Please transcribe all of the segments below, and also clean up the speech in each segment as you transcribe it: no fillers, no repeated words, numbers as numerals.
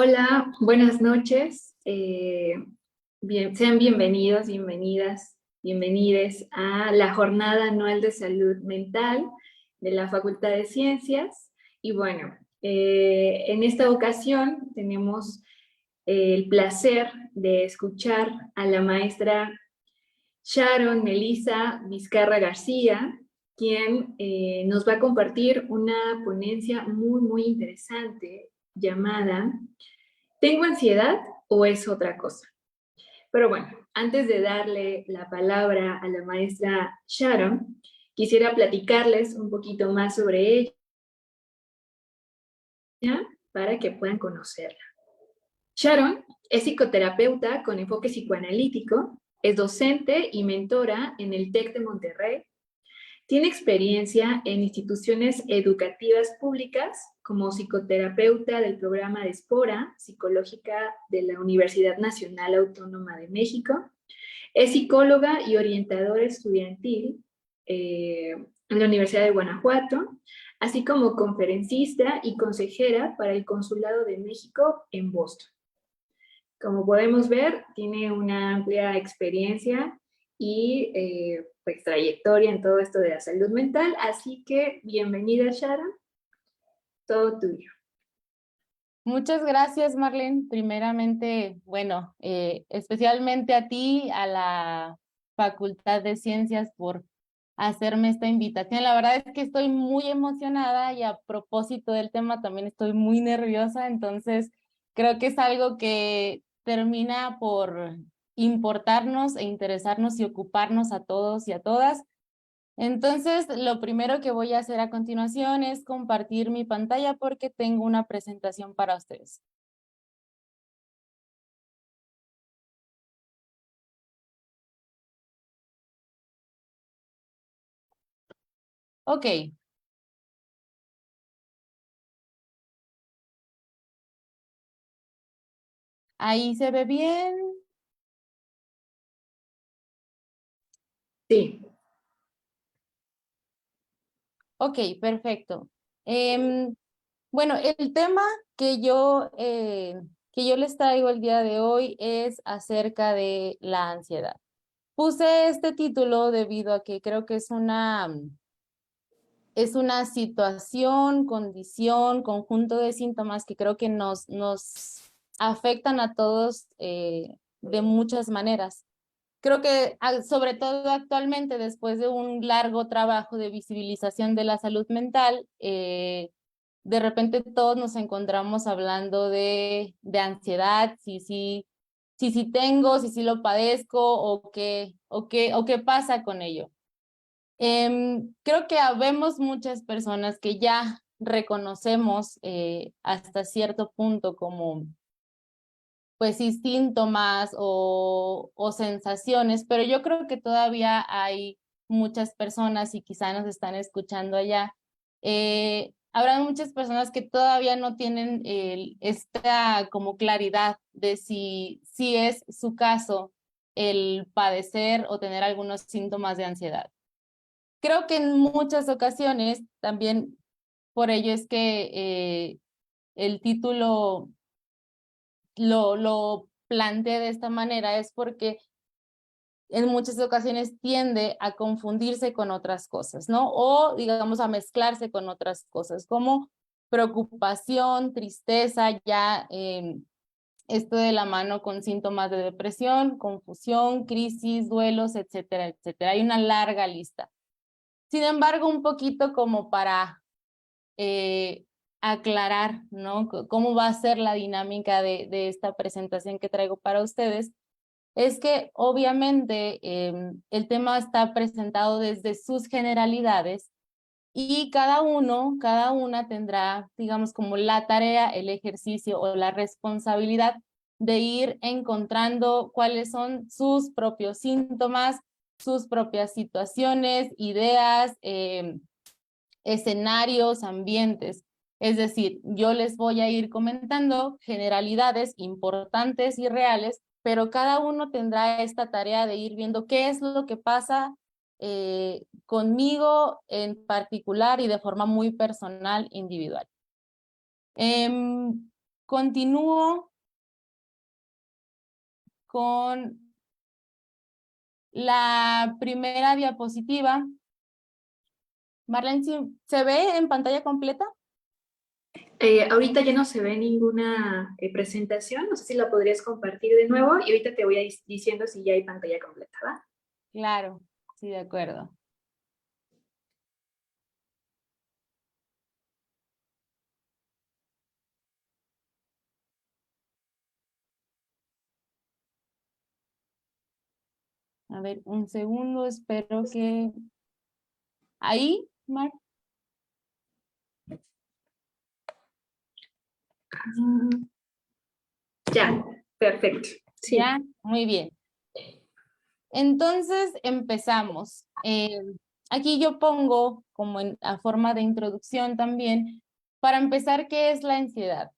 Hola, buenas noches. Sean bienvenidos, bienvenidas, bienvenides a la Jornada Anual de Salud Mental de la Facultad de Ciencias. Y bueno, en esta ocasión tenemos el placer de escuchar a la maestra Sharon Melissa Vizcarra García, quien nos va a compartir una ponencia muy interesante llamada ¿Tengo ansiedad o es otra cosa? Pero bueno, antes de darle la palabra a la maestra Sharon, quisiera platicarles un poquito más sobre ella para que puedan conocerla. Sharon es psicoterapeuta con enfoque psicoanalítico, es docente y mentora en el TEC de Monterrey. Tiene experiencia en instituciones educativas públicas como psicoterapeuta del programa de Espora, psicológica de la Universidad Nacional Autónoma de México. Es psicóloga y orientadora estudiantil en la Universidad de Guanajuato, así como conferencista y consejera para el Consulado de México en Boston. Como podemos ver, tiene una amplia experiencia y pues, trayectoria en todo esto de la salud mental, así que bienvenida Sharon, todo tuyo. Muchas gracias, Marlene. Primeramente, bueno, especialmente a ti, a la Facultad de Ciencias por hacerme esta invitación. La verdad es que estoy muy emocionada y a propósito del tema también estoy muy nerviosa, entonces creo que es algo que termina por importarnos e interesarnos y ocuparnos a todos y a todas. Entonces, lo primero que voy a hacer a continuación es compartir mi pantalla porque tengo una presentación para ustedes. Ok, ahí se ve bien. Sí. Ok, perfecto. Bueno, el tema que yo les traigo el día de hoy es acerca de la ansiedad. Puse este título debido a que creo que es una situación, condición, conjunto de síntomas que creo que nos afectan a todos de muchas maneras. Creo que sobre todo actualmente, después de un largo trabajo de visibilización de la salud mental, de repente todos nos encontramos hablando de ansiedad, si tengo, si lo padezco o qué pasa con ello. Creo que habemos muchas personas que ya reconocemos hasta cierto punto como pues sí, síntomas o sensaciones, pero yo creo que todavía hay muchas personas y quizá nos están escuchando allá. Habrá muchas personas que todavía no tienen esta como claridad de si es su caso el padecer o tener algunos síntomas de ansiedad. Creo que en muchas ocasiones también por ello es que el título lo planteé de esta manera es porque en muchas ocasiones tiende a confundirse con otras cosas, ¿no? O digamos a mezclarse con otras cosas como preocupación, tristeza, ya esto de la mano con síntomas de depresión, confusión, crisis, duelos, etcétera, etcétera. Hay una larga lista. Sin embargo, un poquito como para aclarar, ¿no? Cómo va a ser la dinámica de esta presentación que traigo para ustedes, es que obviamente el tema está presentado desde sus generalidades y cada una tendrá, digamos, como la tarea, el ejercicio o la responsabilidad de ir encontrando cuáles son sus propios síntomas, sus propias situaciones, ideas, escenarios, ambientes. Es decir, yo les voy a ir comentando generalidades importantes y reales, pero cada uno tendrá esta tarea de ir viendo qué es lo que pasa conmigo en particular y de forma muy personal, individual. continúo con la primera diapositiva. Marlene, ¿se ve en pantalla completa? Ahorita ya no se ve ninguna presentación, no sé si la podrías compartir de nuevo y ahorita te voy a ir diciendo si ya hay pantalla completa, ¿va? Claro, sí, de acuerdo. A ver, un segundo, espero que... ¿Ahí, Mar? Ya, perfecto. Sí. Ya, muy bien. Entonces empezamos. Aquí yo pongo como a forma de introducción también, para empezar, ¿qué es la ansiedad?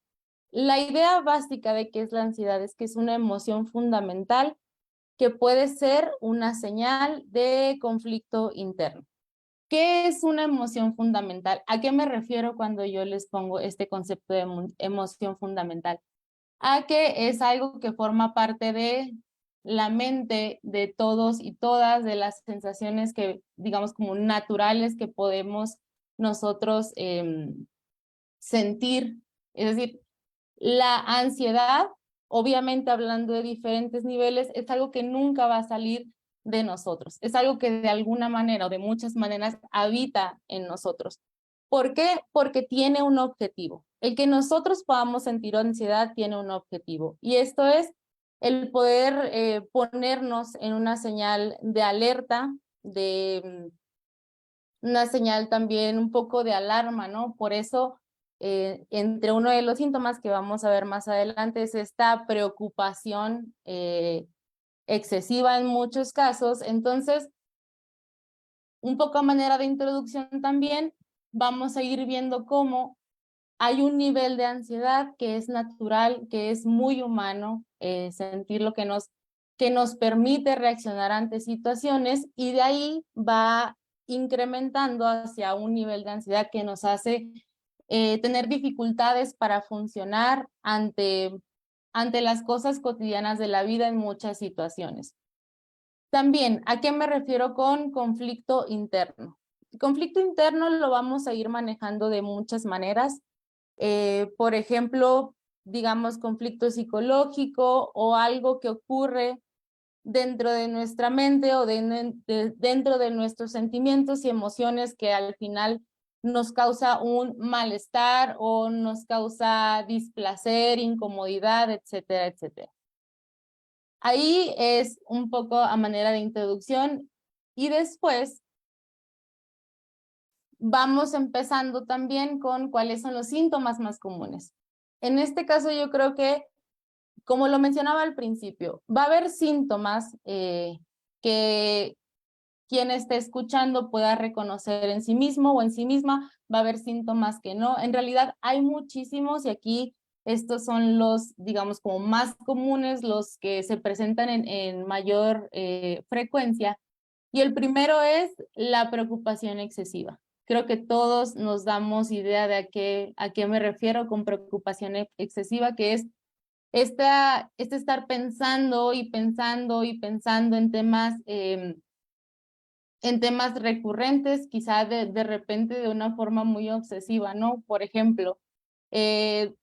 La idea básica de qué es la ansiedad es que es una emoción fundamental que puede ser una señal de conflicto interno. ¿Qué es una emoción fundamental? ¿A qué me refiero cuando yo les pongo este concepto de emoción fundamental? A que es algo que forma parte de la mente de todos y todas, de las sensaciones que, digamos, como naturales que podemos nosotros sentir. Es decir, la ansiedad, obviamente hablando de diferentes niveles, es algo que nunca va a salir de nosotros. Es algo que de alguna manera o de muchas maneras habita en nosotros. ¿Por qué? Porque tiene un objetivo. El que nosotros podamos sentir ansiedad tiene un objetivo. Y esto es el poder ponernos en una señal de alerta, de una señal también un poco de alarma, ¿no? Por eso, entre uno de los síntomas que vamos a ver más adelante es esta preocupación excesiva en muchos casos. Entonces, un poco a manera de introducción también, vamos a ir viendo cómo hay un nivel de ansiedad que es natural, que es muy humano, sentir lo que nos permite reaccionar ante situaciones y de ahí va incrementando hacia un nivel de ansiedad que nos hace tener dificultades para funcionar ante las cosas cotidianas de la vida en muchas situaciones. También, ¿a qué me refiero con conflicto interno? El conflicto interno lo vamos a ir manejando de muchas maneras. Por ejemplo, digamos, conflicto psicológico o algo que ocurre dentro de nuestra mente o dentro de nuestros sentimientos y emociones que al final nos causa un malestar o nos causa displacer, incomodidad, etcétera, etcétera. Ahí es un poco a manera de introducción y después vamos empezando también con cuáles son los síntomas más comunes. En este caso yo creo que, como lo mencionaba al principio, va a haber síntomas que quien esté escuchando pueda reconocer en sí mismo o en sí misma, va a haber síntomas que no. En realidad hay muchísimos y aquí estos son los, digamos, como más comunes, los que se presentan en mayor frecuencia. Y el primero es la preocupación excesiva. Creo que todos nos damos idea de a qué me refiero con preocupación excesiva, que es este estar pensando y pensando y pensando en temas recurrentes, quizá de repente de una forma muy obsesiva, ¿no? Por ejemplo, eh,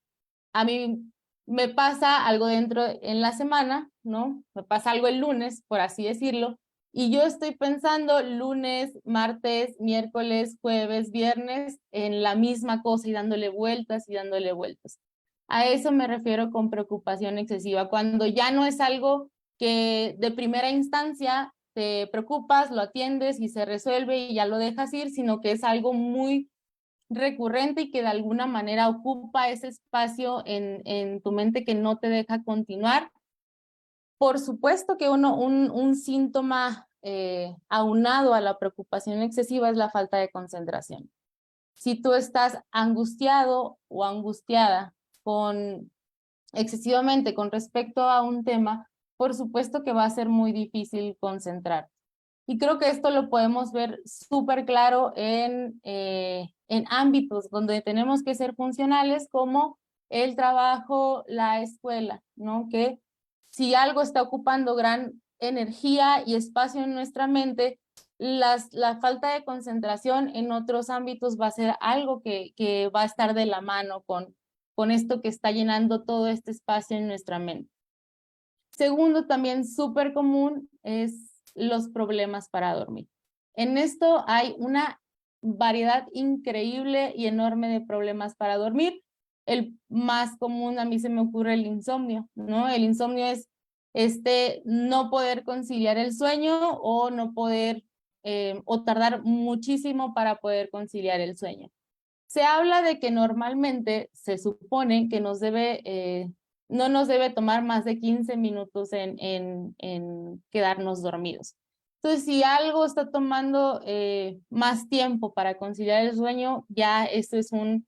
a mí me pasa algo dentro en la semana, ¿no? Me pasa algo el lunes, por así decirlo, y yo estoy pensando lunes, martes, miércoles, jueves, viernes en la misma cosa y dándole vueltas y dándole vueltas. A eso me refiero con preocupación excesiva, cuando ya no es algo que de primera instancia te preocupas, lo atiendes y se resuelve y ya lo dejas ir, sino que es algo muy recurrente y que de alguna manera ocupa ese espacio en tu mente que no te deja continuar. Por supuesto que un síntoma aunado a la preocupación excesiva es la falta de concentración. Si tú estás angustiado o angustiada con excesivamente con respecto a un tema, por supuesto que va a ser muy difícil concentrar. Y creo que esto lo podemos ver súper claro en ámbitos donde tenemos que ser funcionales, como el trabajo, la escuela, ¿no? Que si algo está ocupando gran energía y espacio en nuestra mente, la falta de concentración en otros ámbitos va a ser algo que va a estar de la mano con esto que está llenando todo este espacio en nuestra mente. Segundo, también súper común es los problemas para dormir. En esto hay una variedad increíble y enorme de problemas para dormir. El más común a mí se me ocurre el insomnio, ¿no? El insomnio es no poder conciliar el sueño o no poder o tardar muchísimo para poder conciliar el sueño. Se habla de que normalmente se supone que no nos debe tomar más de 15 minutos en quedarnos dormidos. Entonces, si algo está tomando más tiempo para conciliar el sueño, ya esto es un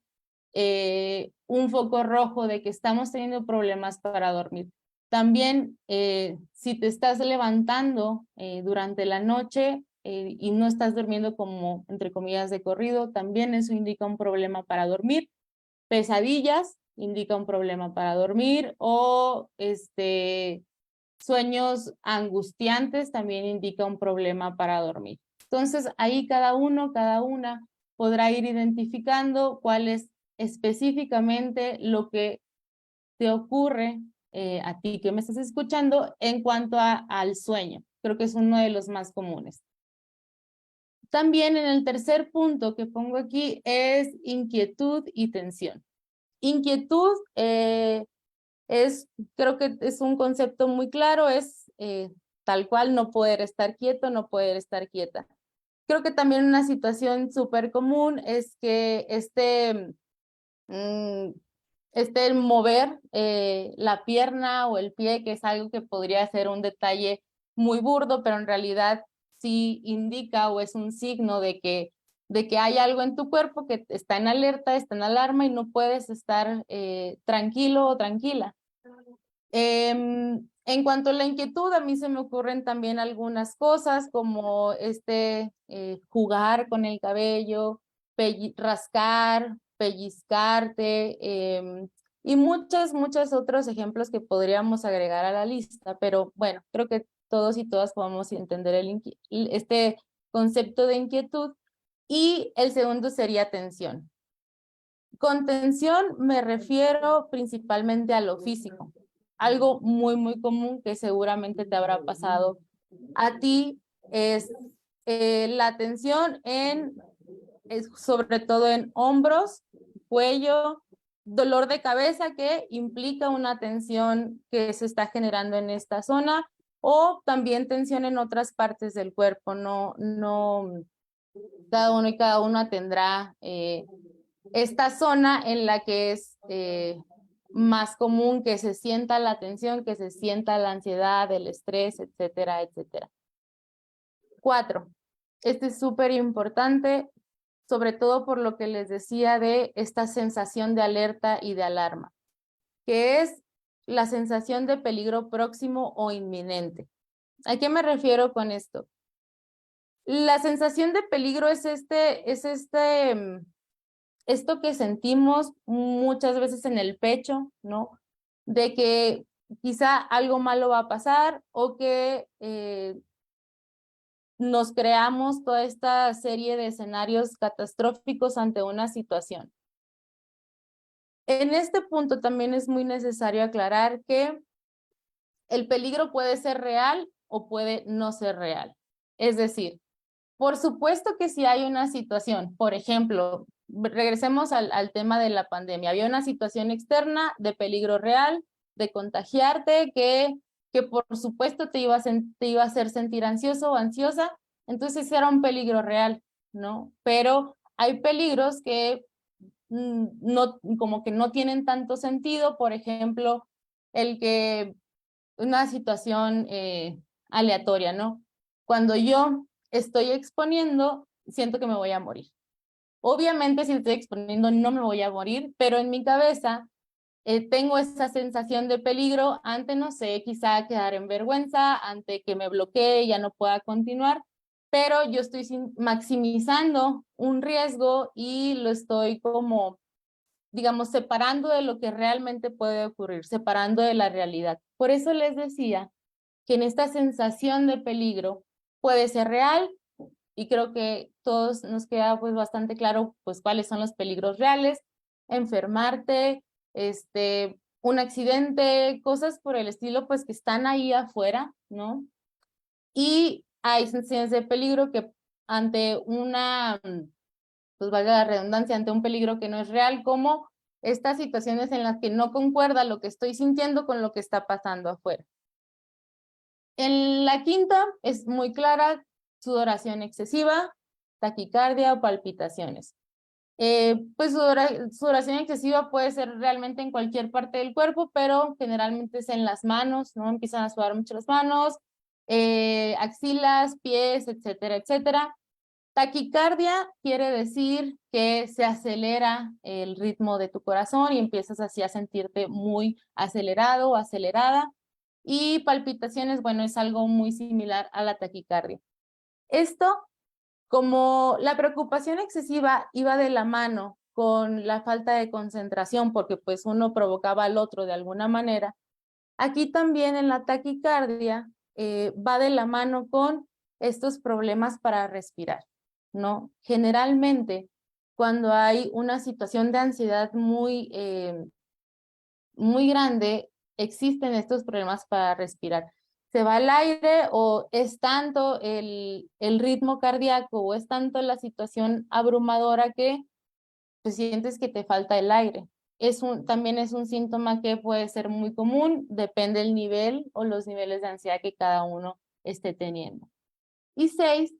foco rojo de que estamos teniendo problemas para dormir. También, si te estás levantando durante la noche y no estás durmiendo como, entre comillas, de corrido, también eso indica un problema para dormir. Pesadillas indica un problema para dormir o sueños angustiantes también indica un problema para dormir. Entonces, ahí cada uno, cada una podrá ir identificando cuál es específicamente lo que te ocurre a ti que me estás escuchando en cuanto al sueño. Creo que es uno de los más comunes. También en el tercer punto que pongo aquí es inquietud y tensión. Inquietud creo que es un concepto muy claro, es tal cual no poder estar quieto, no poder estar quieta. Creo que también una situación súper común es que mover la pierna o el pie, que es algo que podría ser un detalle muy burdo, pero en realidad sí indica o es un signo de que hay algo en tu cuerpo que está en alerta, está en alarma y no puedes estar tranquilo o tranquila. En cuanto a la inquietud, a mí se me ocurren también algunas cosas como jugar con el cabello, rascar, pellizcarte y muchos otros ejemplos que podríamos agregar a la lista, pero bueno, creo que todos y todas podemos entender este concepto de inquietud. Y el segundo sería tensión. Con tensión me refiero principalmente a lo físico. Algo muy común que seguramente te habrá pasado a ti es la tensión sobre todo en hombros, cuello, dolor de cabeza que implica una tensión que se está generando en esta zona o también tensión en otras partes del cuerpo. No, cada uno y cada una tendrá esta zona en la que es más común que se sienta la tensión, que se sienta la ansiedad, el estrés, etcétera, etcétera. 4. Este es súper importante, sobre todo por lo que les decía de esta sensación de alerta y de alarma, que es la sensación de peligro próximo o inminente. ¿A qué me refiero con esto? La sensación de peligro es esto que sentimos muchas veces en el pecho, ¿no? De que quizá algo malo va a pasar o que nos creamos toda esta serie de escenarios catastróficos ante una situación. En este punto también es muy necesario aclarar que el peligro puede ser real o puede no ser real. Es decir, por supuesto que si hay una situación, por ejemplo, regresemos al tema de la pandemia, había una situación externa de peligro real, de contagiarte, que por supuesto te iba a hacer sentir ansioso o ansiosa, entonces era un peligro real, ¿no? Pero hay peligros que no, como que no tienen tanto sentido, por ejemplo, una situación aleatoria, ¿no? Cuando yo estoy exponiendo, siento que me voy a morir. Obviamente, si estoy exponiendo, no me voy a morir, pero en mi cabeza tengo esa sensación de peligro ante, no sé, quizá quedar en vergüenza, ante que me bloquee y ya no pueda continuar, pero yo estoy maximizando un riesgo y lo estoy como digamos, separando de lo que realmente puede ocurrir, separando de la realidad. Por eso les decía que en esta sensación de peligro puede ser real, y creo que todos nos queda pues bastante claro pues cuáles son los peligros reales: enfermarte, un accidente, cosas por el estilo pues que están ahí afuera, ¿no? Y hay sensaciones de peligro que ante una, pues valga la redundancia, ante un peligro que no es real, como estas situaciones en las que no concuerda lo que estoy sintiendo con lo que está pasando afuera. En la quinta es muy clara: sudoración excesiva, taquicardia o palpitaciones. Pues sudoración excesiva puede ser realmente en cualquier parte del cuerpo, pero generalmente es en las manos, ¿no? Empiezan a sudar mucho las manos, axilas, pies, etcétera, etcétera. Taquicardia quiere decir que se acelera el ritmo de tu corazón y empiezas así a sentirte muy acelerado o acelerada. Y palpitaciones, bueno, es algo muy similar a la taquicardia. Esto, como la preocupación excesiva iba de la mano con la falta de concentración, porque pues uno provocaba al otro de alguna manera, aquí también en la taquicardia va de la mano con estos problemas para respirar, ¿no? Generalmente, cuando hay una situación de ansiedad muy grande, existen estos problemas para respirar. Se va el aire, o es tanto el ritmo cardíaco, o es tanto la situación abrumadora que pues sientes que te falta el aire. También es un síntoma que puede ser muy común, depende del nivel o los niveles de ansiedad que cada uno esté teniendo. Y 6,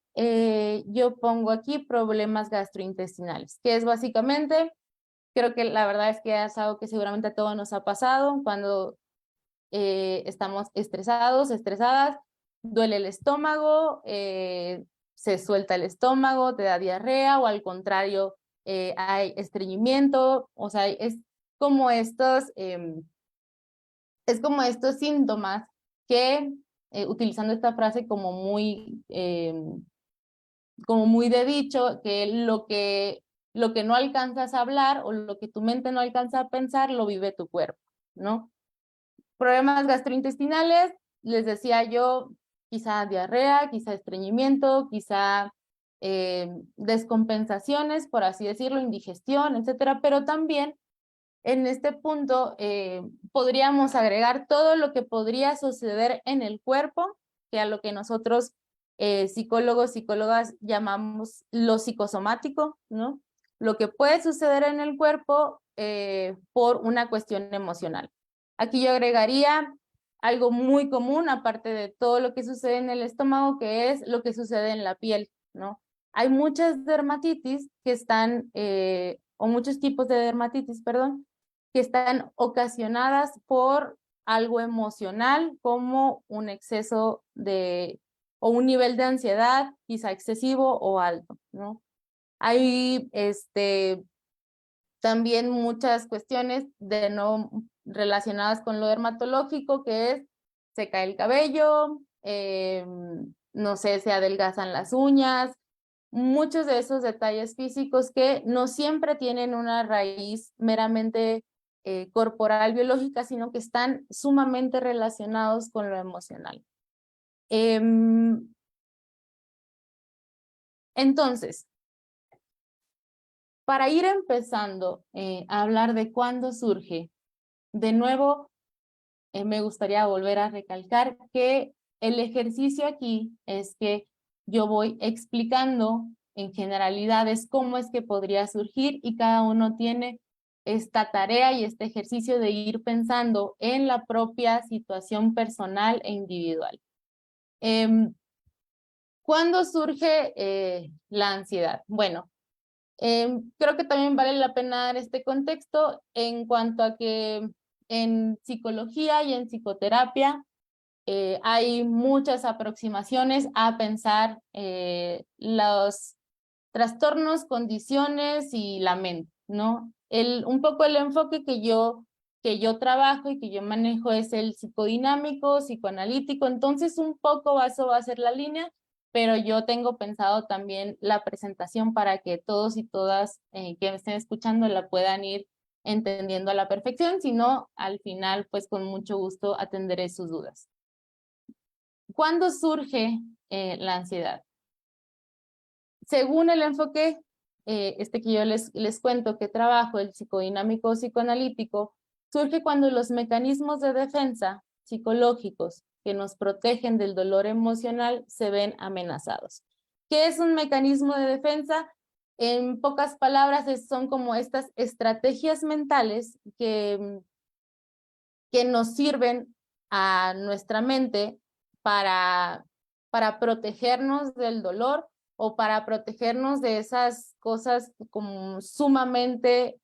yo pongo aquí problemas gastrointestinales, que es básicamente, creo que la verdad es que es algo que seguramente a todos nos ha pasado cuando estamos estresados, estresadas, duele el estómago, se suelta el estómago, te da diarrea, o al contrario, hay estreñimiento. O sea, como estos, es como estos síntomas que, utilizando esta frase como muy de dicho, que lo que no alcanzas a hablar o lo que tu mente no alcanza a pensar, lo vive tu cuerpo, ¿no? Problemas gastrointestinales, les decía yo, quizá diarrea, quizá estreñimiento, quizá descompensaciones, por así decirlo, indigestión, etcétera, pero también en este punto podríamos agregar todo lo que podría suceder en el cuerpo, que a lo que nosotros psicólogos, psicólogas llamamos lo psicosomático, ¿no? Lo que puede suceder en el cuerpo por una cuestión emocional. Aquí yo agregaría algo muy común, aparte de todo lo que sucede en el estómago, que es lo que sucede en la piel, ¿no? Hay muchas dermatitis que están, o muchos tipos de dermatitis, perdón, que están ocasionadas por algo emocional, como un exceso o un nivel de ansiedad, quizá excesivo o alto, ¿no? Hay también muchas cuestiones relacionadas con lo dermatológico, que es: se cae el cabello, no sé, se adelgazan las uñas, muchos de esos detalles físicos que no siempre tienen una raíz meramente corporal, biológica, sino que están sumamente relacionados con lo emocional. Entonces, para ir empezando a hablar de cuándo surge, de nuevo, me gustaría volver a recalcar que el ejercicio aquí es que yo voy explicando en generalidades cómo es que podría surgir, y cada uno tiene esta tarea y este ejercicio de ir pensando en la propia situación personal e individual. ¿Cuándo surge la ansiedad? Bueno, creo que también vale la pena dar este contexto en cuanto a que en psicología y en psicoterapia hay muchas aproximaciones a pensar los trastornos, condiciones y la mente, ¿no? Un poco el enfoque que yo trabajo y que yo manejo es el psicodinámico, psicoanalítico. Entonces un poco eso va a ser la línea, pero yo tengo pensado también la presentación para que todos y todas que me estén escuchando la puedan ir entendiendo a la perfección, sino al final, pues con mucho gusto atenderé sus dudas. ¿Cuándo surge la ansiedad? Según el enfoque, que yo les cuento que trabajo, el psicodinámico psicoanalítico, surge cuando los mecanismos de defensa psicológicos que nos protegen del dolor emocional se ven amenazados. ¿Qué es un mecanismo de defensa? En pocas palabras, son como estas estrategias mentales que nos sirven a nuestra mente para, para protegernos del dolor o para protegernos de esas cosas como sumamente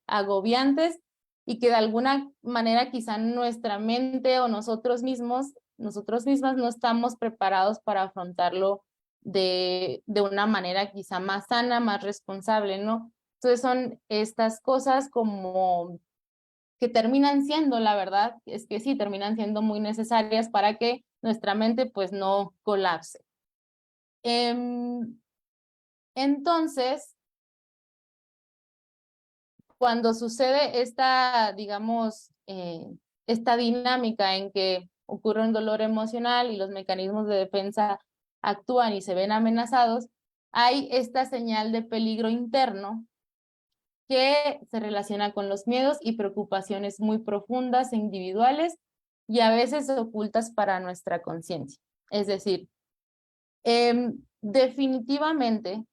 agobiantes y que de alguna manera quizá nuestra mente o nosotros mismos, nosotros mismas no estamos preparados para afrontarlo de una manera quizá más sana, más responsable, ¿no? Entonces son estas cosas como que terminan siendo, la verdad, es que sí, terminan siendo muy necesarias para que nuestra mente pues no colapse. Entonces, cuando sucede esta, digamos, esta dinámica en que ocurre un dolor emocional y los mecanismos de defensa actúan y se ven amenazados, hay esta señal de peligro interno que se relaciona con los miedos y preocupaciones muy profundas e individuales y a veces ocultas para nuestra conciencia. Es decir, definitivamente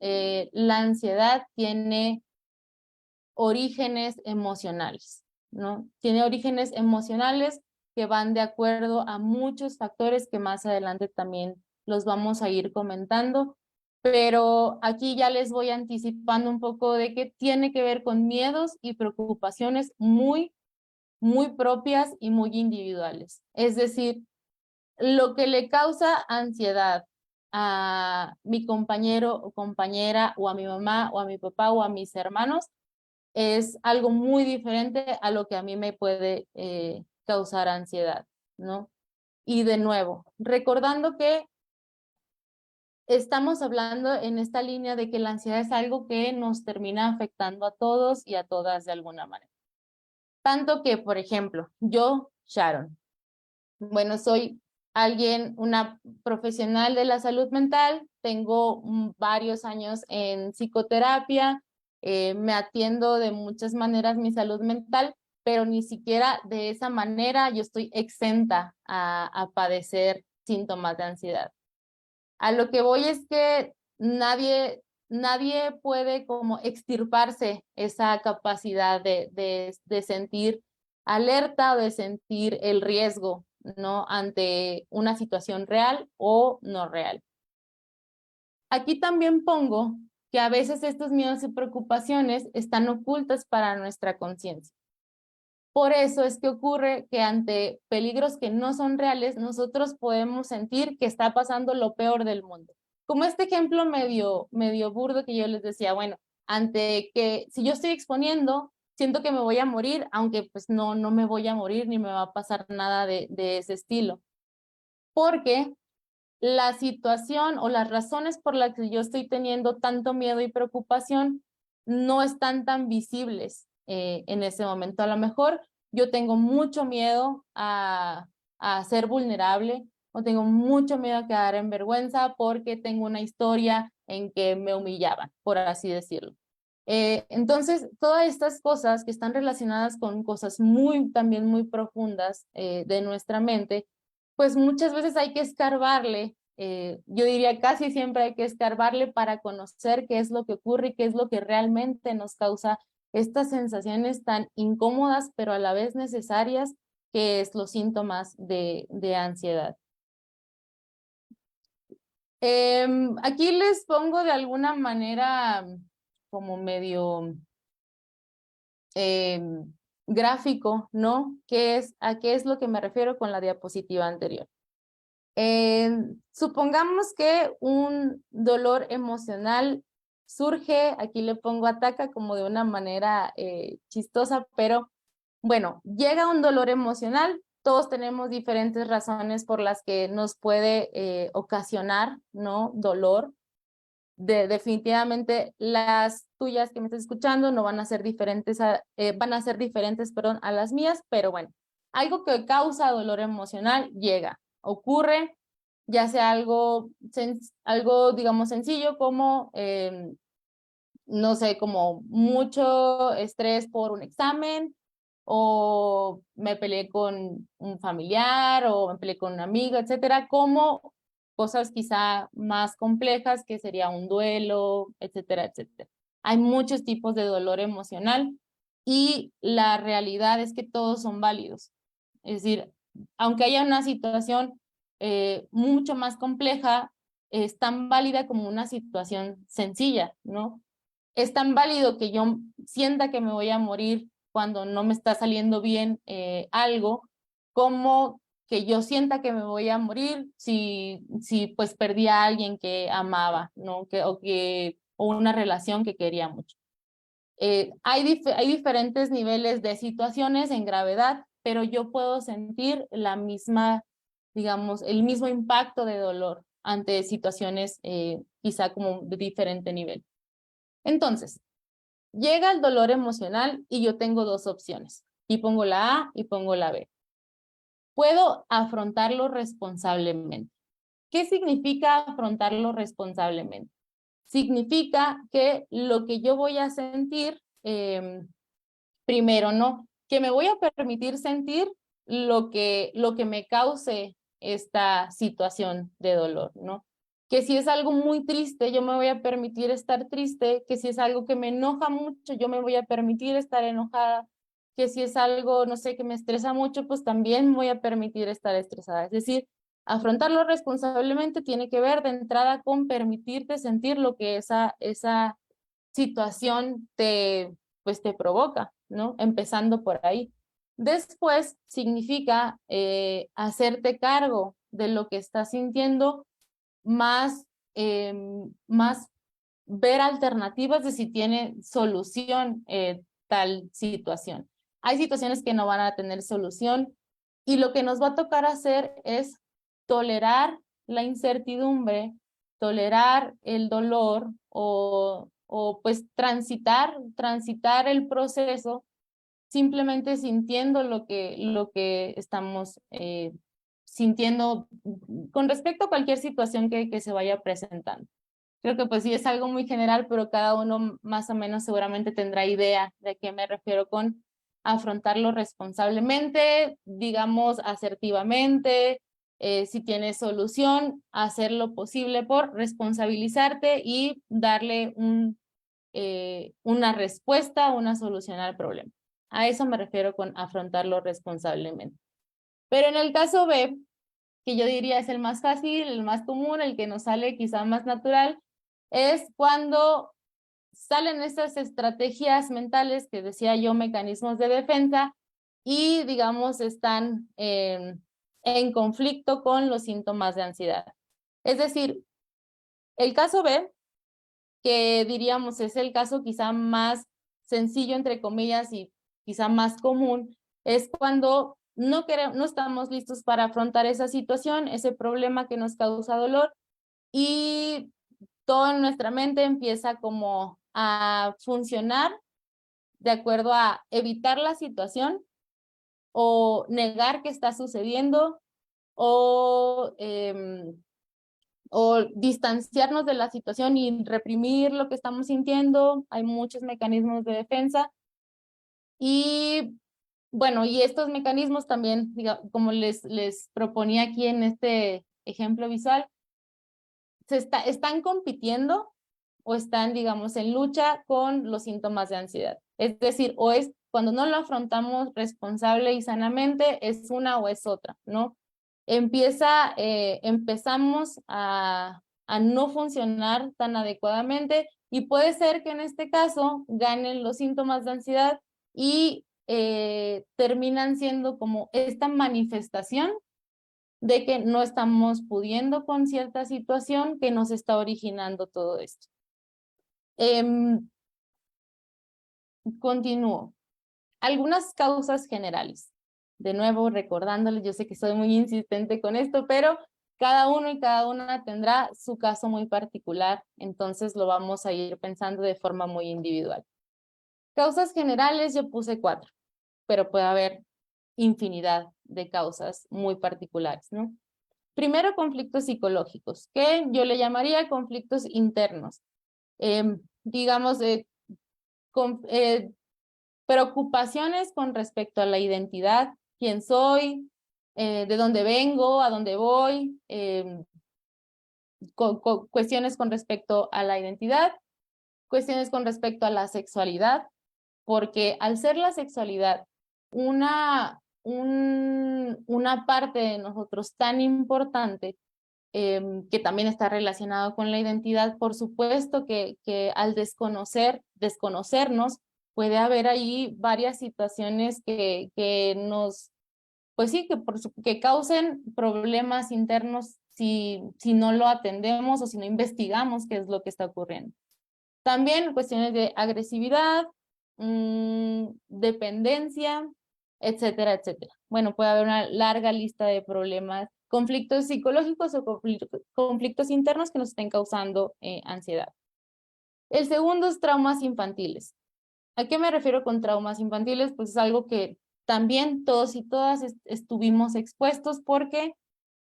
la ansiedad tiene orígenes emocionales, ¿no? Tiene orígenes emocionales que van de acuerdo a muchos factores que más adelante también los vamos a ir comentando, pero aquí ya les voy anticipando un poco de que tiene que ver con miedos y preocupaciones muy propias y muy individuales. Es decir, lo que le causa ansiedad a mi compañero o compañera o a mi mamá o a mi papá o a mis hermanos es algo muy diferente a lo que a mí me puede causar ansiedad, ¿no? Y de nuevo, recordando que estamos hablando en esta línea de que la ansiedad es algo que nos termina afectando a todos y a todas de alguna manera. Tanto que, por ejemplo, yo, Sharon, bueno, soy una profesional de la salud mental, tengo varios años en psicoterapia, me atiendo de muchas maneras mi salud mental, pero ni siquiera de esa manera yo estoy exenta a padecer síntomas de ansiedad. A lo que voy es que nadie puede como extirparse esa capacidad de sentir alerta o de sentir el riesgo, ¿no? Ante una situación real o no real. Aquí también pongo que a veces estos miedos y preocupaciones están ocultas para nuestra conciencia. Por eso es que ocurre que ante peligros que no son reales, nosotros podemos sentir que está pasando lo peor del mundo. Como este ejemplo medio burdo que yo les decía, bueno, ante que si yo estoy exponiendo, siento que me voy a morir, aunque pues no me voy a morir ni me va a pasar nada de ese estilo. Porque la situación o las razones por las que yo estoy teniendo tanto miedo y preocupación no están tan visibles en ese momento. A lo mejor yo tengo mucho miedo a ser vulnerable o tengo mucho miedo a quedar en vergüenza porque tengo una historia en que me humillaban, por así decirlo. Entonces, todas estas cosas que están relacionadas con cosas también muy profundas de nuestra mente, pues muchas veces hay que escarbarle, yo diría casi siempre hay que escarbarle para conocer qué es lo que ocurre y qué es lo que realmente nos causa estas sensaciones tan incómodas, pero a la vez necesarias, que es los síntomas de ansiedad. Aquí les pongo de alguna manera como medio gráfico, ¿no? ¿A qué es lo que me refiero con la diapositiva anterior? Supongamos que un dolor emocional surge, aquí le pongo ataca como de una manera chistosa, pero bueno, llega un dolor emocional, todos tenemos diferentes razones por las que nos puede ocasionar, ¿no? Dolor. definitivamente las tuyas que me estás escuchando no van a ser diferentes van a ser diferentes, perdón, a las mías, pero bueno, algo que causa dolor emocional llega, ocurre, ya sea algo digamos sencillo como no sé, como mucho estrés por un examen, o me peleé con un familiar, o me peleé con un amigo, etcétera, como cosas quizá más complejas que sería un duelo, etcétera, etcétera. Hay muchos tipos de dolor emocional y la realidad es que todos son válidos. Es decir, aunque haya una situación mucho más compleja, es tan válida como una situación sencilla, ¿no? Es tan válido que yo sienta que me voy a morir cuando no me está saliendo bien algo, como que yo sienta que me voy a morir si pues perdí a alguien que amaba, ¿no? O una relación que quería mucho. Hay diferentes niveles de situaciones en gravedad, pero yo puedo sentir la misma, digamos, el mismo impacto de dolor ante situaciones quizá como de diferente nivel. Entonces, llega el dolor emocional y yo tengo dos opciones, y pongo la A y pongo la B. Puedo afrontarlo responsablemente. ¿Qué significa afrontarlo responsablemente? Significa que lo que yo voy a sentir, primero, ¿no? Que me voy a permitir sentir lo que me cause esta situación de dolor, ¿no? Que si es algo muy triste, yo me voy a permitir estar triste, que si es algo que me enoja mucho, yo me voy a permitir estar enojada, que si es algo, no sé, que me estresa mucho, pues también me voy a permitir estar estresada. Es decir, afrontarlo responsablemente tiene que ver de entrada con permitirte sentir lo que esa situación pues te provoca, ¿no? Empezando por ahí. Después significa hacerte cargo de lo que estás sintiendo, más ver alternativas de si tiene solución tal situación. Hay situaciones que no van a tener solución y lo que nos va a tocar hacer es tolerar la incertidumbre, tolerar el dolor o pues transitar el proceso simplemente sintiendo lo que estamos sintiendo con respecto a cualquier situación que se vaya presentando. Creo que pues sí es algo muy general, pero cada uno más o menos seguramente tendrá idea de qué me refiero con afrontarlo responsablemente, digamos asertivamente, si tienes solución, hacer lo posible por responsabilizarte y darle una respuesta, una solución al problema. A eso me refiero con afrontarlo responsablemente. Pero en el caso B, que yo diría es el más fácil, el más común, el que nos sale quizá más natural, es cuando salen estas estrategias mentales que decía yo, mecanismos de defensa, y digamos están en conflicto con los síntomas de ansiedad. Es decir, el caso B, que diríamos es el caso quizá más sencillo, entre comillas, y quizá más común, es cuando no estamos listos para afrontar esa situación, ese problema que nos causa dolor, y todo en nuestra mente empieza como a funcionar de acuerdo a evitar la situación o negar que está sucediendo o o distanciarnos de la situación y reprimir lo que estamos sintiendo. Hay muchos mecanismos de defensa y bueno, y estos mecanismos también, como les proponía aquí en este ejemplo visual, están compitiendo o están, digamos, en lucha con los síntomas de ansiedad. Es decir, o es cuando no lo afrontamos responsable y sanamente, es una o es otra, ¿no? Empezamos a no funcionar tan adecuadamente y puede ser que en este caso ganen los síntomas de ansiedad y terminan siendo como esta manifestación de que no estamos pudiendo con cierta situación que nos está originando todo esto. Continúo. Algunas causas generales. De nuevo, recordándoles, yo sé que soy muy insistente con esto, pero cada uno y cada una tendrá su caso muy particular, entonces lo vamos a ir pensando de forma muy individual. Causas generales yo puse 4, pero puede haber infinidad de causas muy particulares, ¿no? Primero, conflictos psicológicos, que yo le llamaría conflictos internos. Digamos, con, preocupaciones con respecto a la identidad, quién soy, de dónde vengo, a dónde voy, cuestiones con respecto a la identidad, cuestiones con respecto a la sexualidad, porque al ser la sexualidad una parte de nosotros tan importante, que también está relacionado con la identidad, por supuesto que al desconocernos, puede haber ahí varias situaciones que nos, pues sí, que causen problemas internos si no lo atendemos o si no investigamos qué es lo que está ocurriendo. También cuestiones de agresividad, dependencia, etcétera, etcétera. Bueno, puede haber una larga lista de problemas, conflictos psicológicos o conflictos internos que nos estén causando ansiedad. El segundo es traumas infantiles. ¿A qué me refiero con traumas infantiles? Pues es algo que también todos y todas estuvimos expuestos porque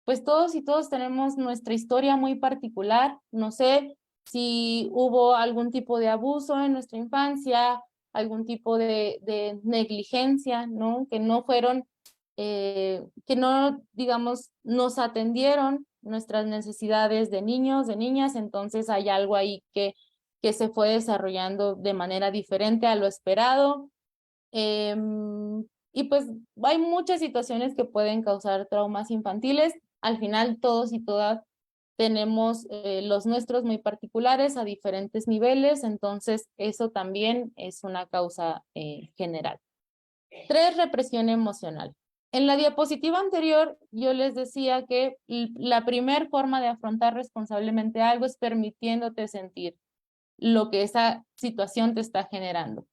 pues todos y todos tenemos nuestra historia muy particular. No sé si hubo algún tipo de abuso en nuestra infancia, algún tipo de negligencia, ¿no? Que no fueron, que no, digamos, nos atendieron nuestras necesidades de niños, de niñas, entonces hay algo ahí que se fue desarrollando de manera diferente a lo esperado. Y pues hay muchas situaciones que pueden causar traumas infantiles. Al final todos y todas tenemos los nuestros muy particulares a diferentes niveles, entonces eso también es una causa general. 3, represión emocional. En la diapositiva anterior yo les decía que la primer forma de afrontar responsablemente algo es permitiéndote sentir lo que esa situación te está generando.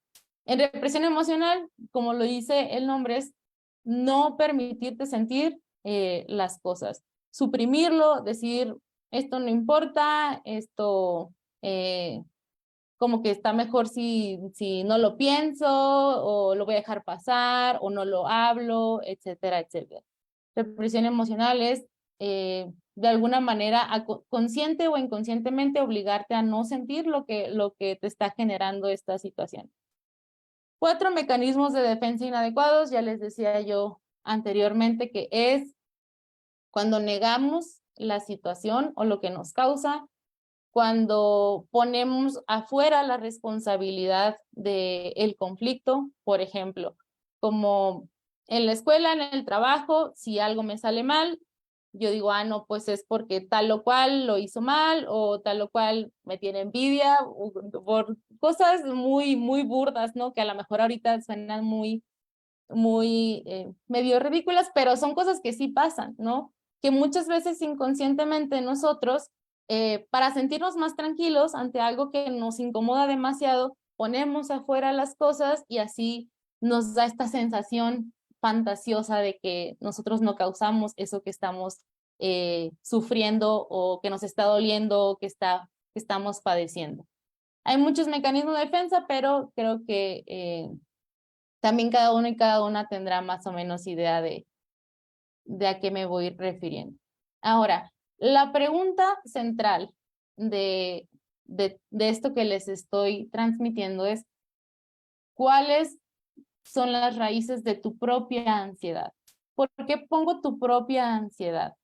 En represión emocional, como lo dice el nombre, es no permitirte sentir las cosas, suprimirlo, decir, esto no importa, esto como que está mejor si no lo pienso, o lo voy a dejar pasar, o no lo hablo, etcétera, etcétera. Represión emocional es de alguna manera consciente o inconscientemente obligarte a no sentir lo que te está generando esta situación. 4, mecanismos de defensa inadecuados, ya les decía yo anteriormente que es cuando negamos la situación o lo que nos causa, cuando ponemos afuera la responsabilidad del conflicto, por ejemplo, como en la escuela, en el trabajo, si algo me sale mal, yo digo, ah, no, pues es porque tal o cual lo hizo mal o tal o cual me tiene envidia por cosas muy, muy burdas, ¿no? Que a lo mejor ahorita suenan muy medio ridículas, pero son cosas que sí pasan, ¿no? Que muchas veces inconscientemente nosotros, para sentirnos más tranquilos ante algo que nos incomoda demasiado, ponemos afuera las cosas y así nos da esta sensación fantasiosa de que nosotros no causamos eso que estamos sufriendo o que nos está doliendo o que estamos padeciendo. Hay muchos mecanismos de defensa, pero creo que también cada uno y cada una tendrá más o menos idea de a qué me voy refiriendo. Ahora, la pregunta central de esto que les estoy transmitiendo es, ¿cuáles son las raíces de tu propia ansiedad? ¿Por qué pongo tu propia ansiedad?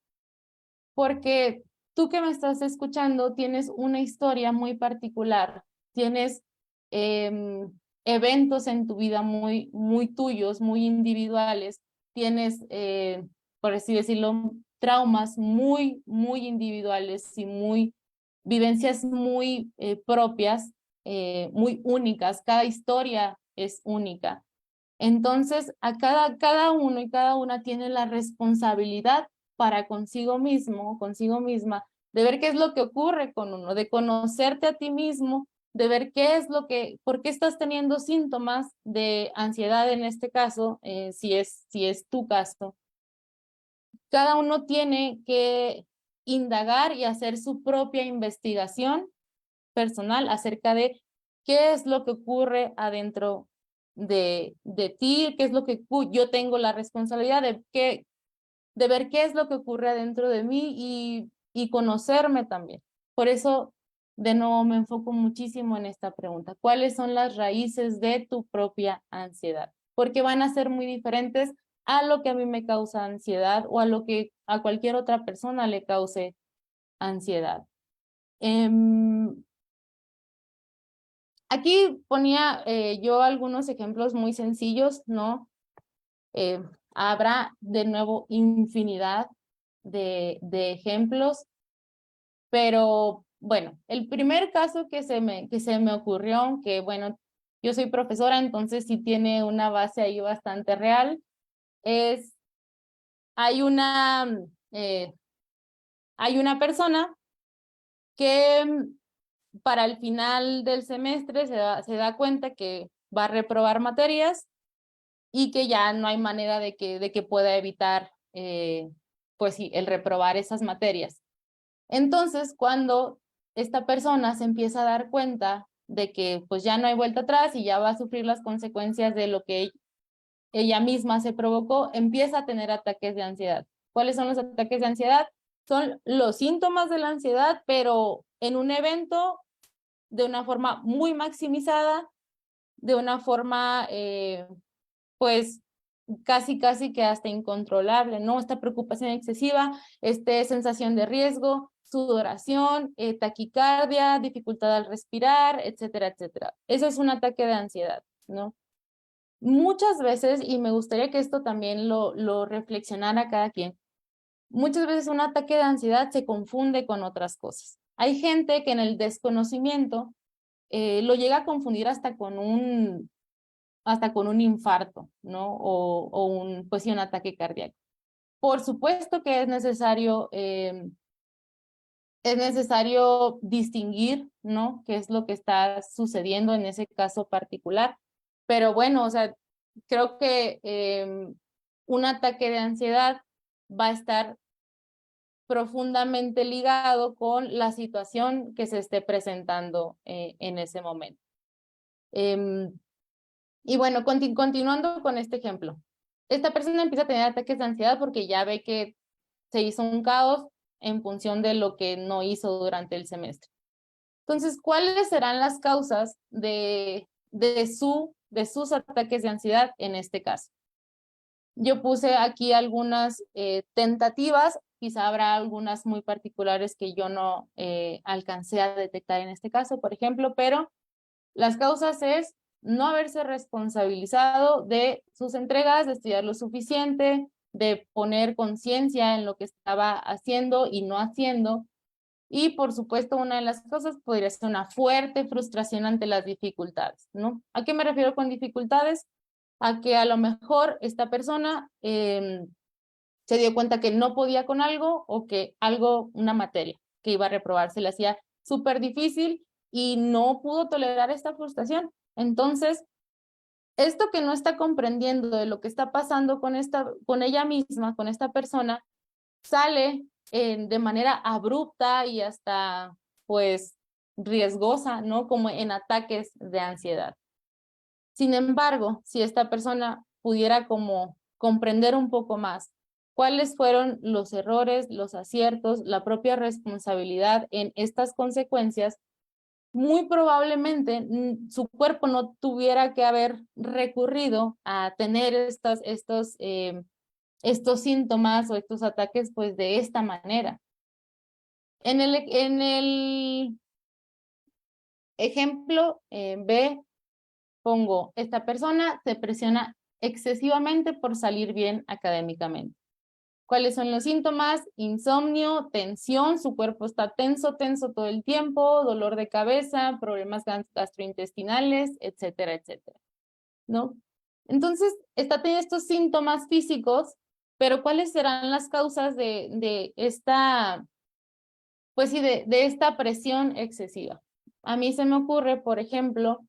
Porque tú que me estás escuchando tienes una historia muy particular, tienes eventos en tu vida muy, muy tuyos, muy individuales, tienes, por así decirlo, traumas muy, muy individuales y vivencias muy propias, muy únicas, cada historia es única. Entonces, cada uno y cada una tiene la responsabilidad para consigo mismo, consigo misma, de ver qué es lo que ocurre con uno, de conocerte a ti mismo, de ver qué es por qué estás teniendo síntomas de ansiedad en este caso, si es tu caso. Cada uno tiene que indagar y hacer su propia investigación personal acerca de qué es lo que ocurre adentro de ti, qué es lo que yo tengo la responsabilidad de ver qué es lo que ocurre adentro de mí y conocerme también. Por eso, de nuevo, me enfoco muchísimo en esta pregunta. ¿Cuáles son las raíces de tu propia ansiedad? Porque van a ser muy diferentes a lo que a mí me causa ansiedad o a lo que a cualquier otra persona le cause ansiedad. Aquí ponía yo algunos ejemplos muy sencillos, ¿no? Habrá de nuevo infinidad de ejemplos, pero bueno, el primer caso que se me ocurrió, que bueno, yo soy profesora, entonces sí tiene una base ahí bastante real, es, hay una, eh, hay una persona que para el final del semestre se da cuenta que va a reprobar materias y que ya no hay manera de que pueda evitar, pues sí, el reprobar esas materias. Entonces, cuando esta persona se empieza a dar cuenta de que pues ya no hay vuelta atrás y ya va a sufrir las consecuencias de lo que ella misma se provocó, empieza a tener ataques de ansiedad. ¿Cuáles son los ataques de ansiedad? Son los síntomas de la ansiedad, pero en un evento de una forma muy maximizada, de una forma pues casi que hasta incontrolable, ¿no? Esta preocupación excesiva, esta sensación de riesgo, sudoración, taquicardia, dificultad al respirar, etcétera, etcétera. Eso es un ataque de ansiedad, ¿no? Muchas veces, y me gustaría que esto también lo reflexionara cada quien, muchas veces un ataque de ansiedad se confunde con otras cosas. Hay gente que en el desconocimiento lo llega a confundir hasta con un infarto, ¿no? O un, pues sí, un ataque cardíaco. Por supuesto que es necesario distinguir, ¿no? Qué es lo que está sucediendo en ese caso particular. Pero bueno, o sea, creo que un ataque de ansiedad va a estar profundamente ligado con la situación que se esté presentando en ese momento. Y bueno, continuando con este ejemplo, esta persona empieza a tener ataques de ansiedad porque ya ve que se hizo un caos en función de lo que no hizo durante el semestre. Entonces, ¿cuáles serán las causas de sus ataques de ansiedad en este caso? Yo puse aquí algunas tentativas, quizá habrá algunas muy particulares que yo no alcancé a detectar en este caso, por ejemplo, pero las causas es no haberse responsabilizado de sus entregas, de estudiar lo suficiente, de poner conciencia en lo que estaba haciendo y no haciendo. Y por supuesto, una de las cosas podría ser una fuerte frustración ante las dificultades, ¿no? ¿A qué me refiero con dificultades? A que a lo mejor esta persona se dio cuenta que no podía con algo o que algo, una materia que iba a reprobar, se le hacía súper difícil y no pudo tolerar esta frustración. Entonces, esto que no está comprendiendo de lo que está pasando con ella misma, con esta persona, sale de manera abrupta y hasta, pues, riesgosa, ¿no? Como en ataques de ansiedad. Sin embargo, si esta persona pudiera como comprender un poco más cuáles fueron los errores, los aciertos, la propia responsabilidad en estas consecuencias, muy probablemente su cuerpo no tuviera que haber recurrido a tener estos síntomas o estos ataques pues de esta manera. En el ejemplo B, pongo, esta persona se presiona excesivamente por salir bien académicamente. ¿Cuáles son los síntomas? Insomnio, tensión, su cuerpo está tenso todo el tiempo, dolor de cabeza, problemas gastrointestinales, etcétera, etcétera, ¿no? Entonces, está teniendo estos síntomas físicos, pero ¿cuáles serán las causas de esta, pues sí, de esta presión excesiva? A mí se me ocurre, por ejemplo,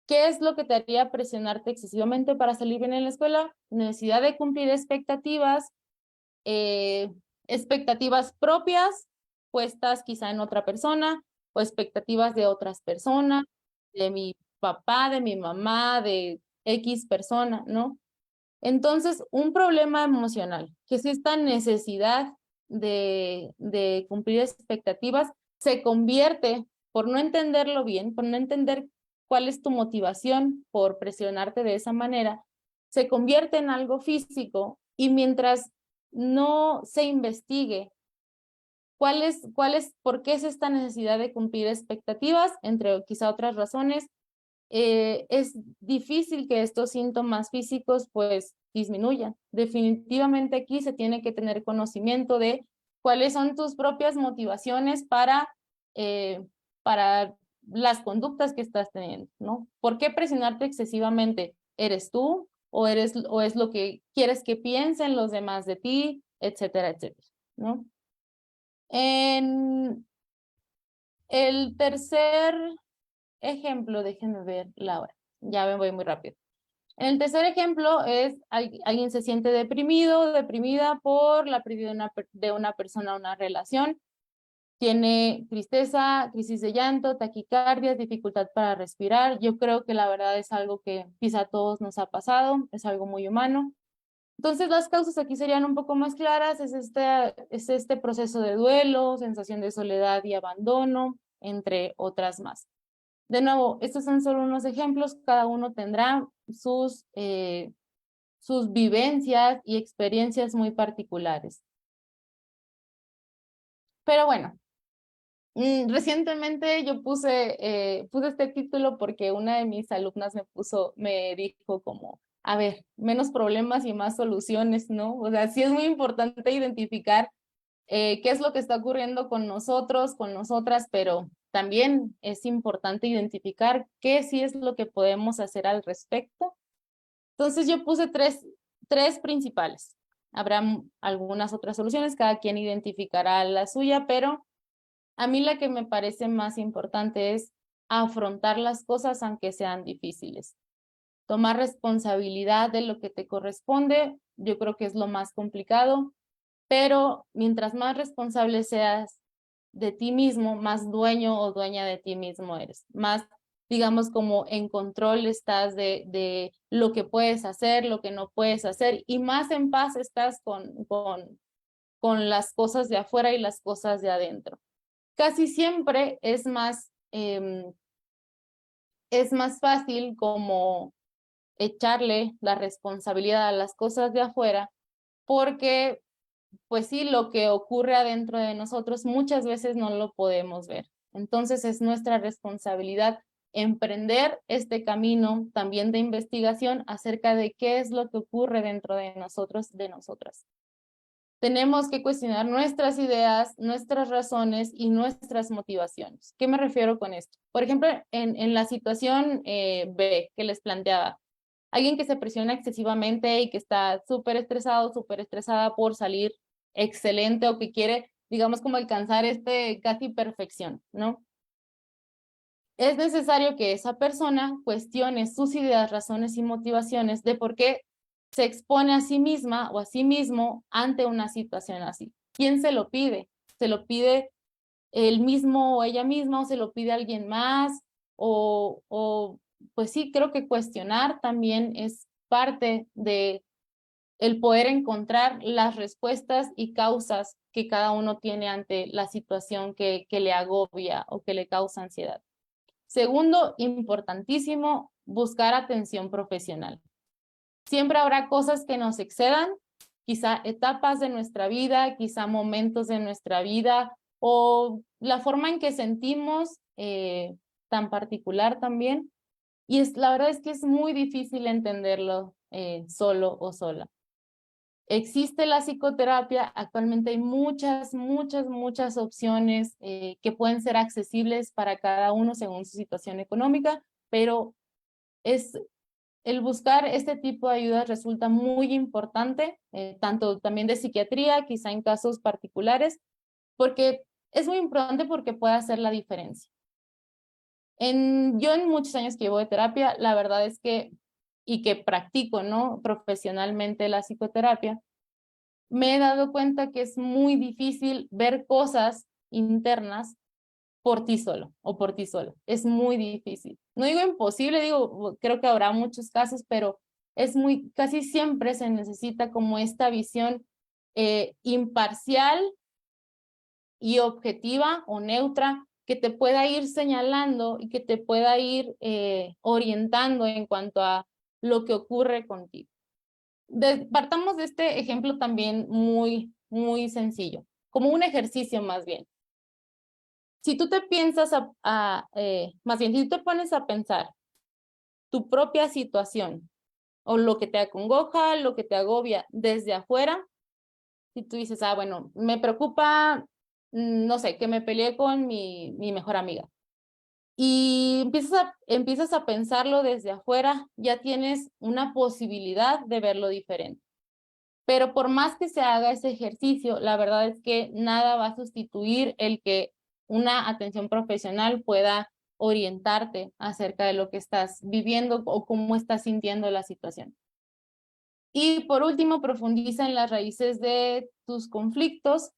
¿qué es lo que te haría presionarte excesivamente para salir bien en la escuela? Necesidad de cumplir expectativas, expectativas propias puestas quizá en otra persona o expectativas de otras personas, de mi papá, de mi mamá, de X persona, ¿no? Entonces, un problema emocional, que es esta necesidad de cumplir expectativas, se convierte, por no entenderlo bien, por no entender cuál es tu motivación por presionarte de esa manera, se convierte en algo físico y mientras no se investigue por qué es esta necesidad de cumplir expectativas, entre quizá otras razones, es difícil que estos síntomas físicos pues disminuyan. Definitivamente aquí se tiene que tener conocimiento de cuáles son tus propias motivaciones para las conductas que estás teniendo, ¿no? ¿Por qué presionarte excesivamente? ¿Eres tú o es lo que quieres que piensen los demás de ti, etcétera, etcétera, ¿no? En el tercer ejemplo, déjenme ver la hora, ya me voy muy rápido. En el tercer ejemplo es alguien se siente deprimido, deprimida por la pérdida de una persona o una relación. Tiene tristeza, crisis de llanto, taquicardias, dificultad para respirar. Yo creo que la verdad es algo que quizá a todos nos ha pasado, es algo muy humano. Entonces las causas aquí serían un poco más claras, es este proceso de duelo, sensación de soledad y abandono, entre otras más. De nuevo, estos son solo unos ejemplos, cada uno tendrá sus vivencias y experiencias muy particulares. Pero bueno, recientemente yo puse este título porque una de mis alumnas me dijo como, a ver, menos problemas y más soluciones, ¿no? O sea, sí es muy importante identificar qué es lo que está ocurriendo con nosotros, con nosotras, pero también es importante identificar qué sí es lo que podemos hacer al respecto. Entonces yo puse tres principales. Habrá algunas otras soluciones, cada quien identificará la suya, pero a mí la que me parece más importante es afrontar las cosas aunque sean difíciles. Tomar responsabilidad de lo que te corresponde, yo creo que es lo más complicado, pero mientras más responsable seas de ti mismo, más dueño o dueña de ti mismo eres, más, digamos, como en control estás de lo que puedes hacer, lo que no puedes hacer, y más en paz estás con las cosas de afuera y las cosas de adentro. Casi siempre es más fácil como echarle la responsabilidad a las cosas de afuera porque pues sí, lo que ocurre adentro de nosotros muchas veces no lo podemos ver. Entonces es nuestra responsabilidad emprender este camino también de investigación acerca de qué es lo que ocurre dentro de nosotros, de nosotras. Tenemos que cuestionar nuestras ideas, nuestras razones y nuestras motivaciones. ¿Qué me refiero con esto? Por ejemplo, en la situación B que les planteaba, alguien que se presiona excesivamente y que está súper estresado, súper estresada por salir excelente o que quiere, digamos, como alcanzar casi perfección, ¿no? Es necesario que esa persona cuestione sus ideas, razones y motivaciones de por qué se expone a sí misma o a sí mismo ante una situación así. ¿Quién se lo pide? ¿Se lo pide él mismo o ella misma o se lo pide alguien más? Pues sí, creo que cuestionar también es parte de el poder encontrar las respuestas y causas que cada uno tiene ante la situación que le agobia o que le causa ansiedad. Segundo, importantísimo, buscar atención profesional. Siempre habrá cosas que nos excedan, quizá etapas de nuestra vida, quizá momentos de nuestra vida o la forma en que sentimos tan particular también. Y la verdad es que es muy difícil entenderlo solo o sola. Existe la psicoterapia, actualmente hay muchas opciones que pueden ser accesibles para cada uno según su situación económica, pero el buscar este tipo de ayuda resulta muy importante, tanto también de psiquiatría, quizá en casos particulares, porque es muy importante porque puede hacer la diferencia. Yo en muchos años que llevo de terapia, la verdad es que, y que practico, ¿no? Profesionalmente la psicoterapia, me he dado cuenta que es muy difícil ver cosas internas por ti solo o por ti sola. Es muy difícil. No digo imposible, digo, creo que habrá muchos casos, pero casi siempre se necesita como esta visión imparcial y objetiva o neutra que te pueda ir señalando y que te pueda ir orientando en cuanto a lo que ocurre contigo. Partamos de este ejemplo también muy sencillo, como un ejercicio más bien. Si tú te piensas más bien, si tú te pones a pensar tu propia situación o lo que te acongoja, lo que te agobia desde afuera, si tú dices, bueno, me preocupa, no sé, que me peleé con mi mejor amiga. Y empiezas a pensarlo desde afuera, ya tienes una posibilidad de verlo diferente. Pero por más que se haga ese ejercicio, la verdad es que nada va a sustituir el que una atención profesional pueda orientarte acerca de lo que estás viviendo o cómo estás sintiendo la situación. Y por último, profundiza en las raíces de tus conflictos,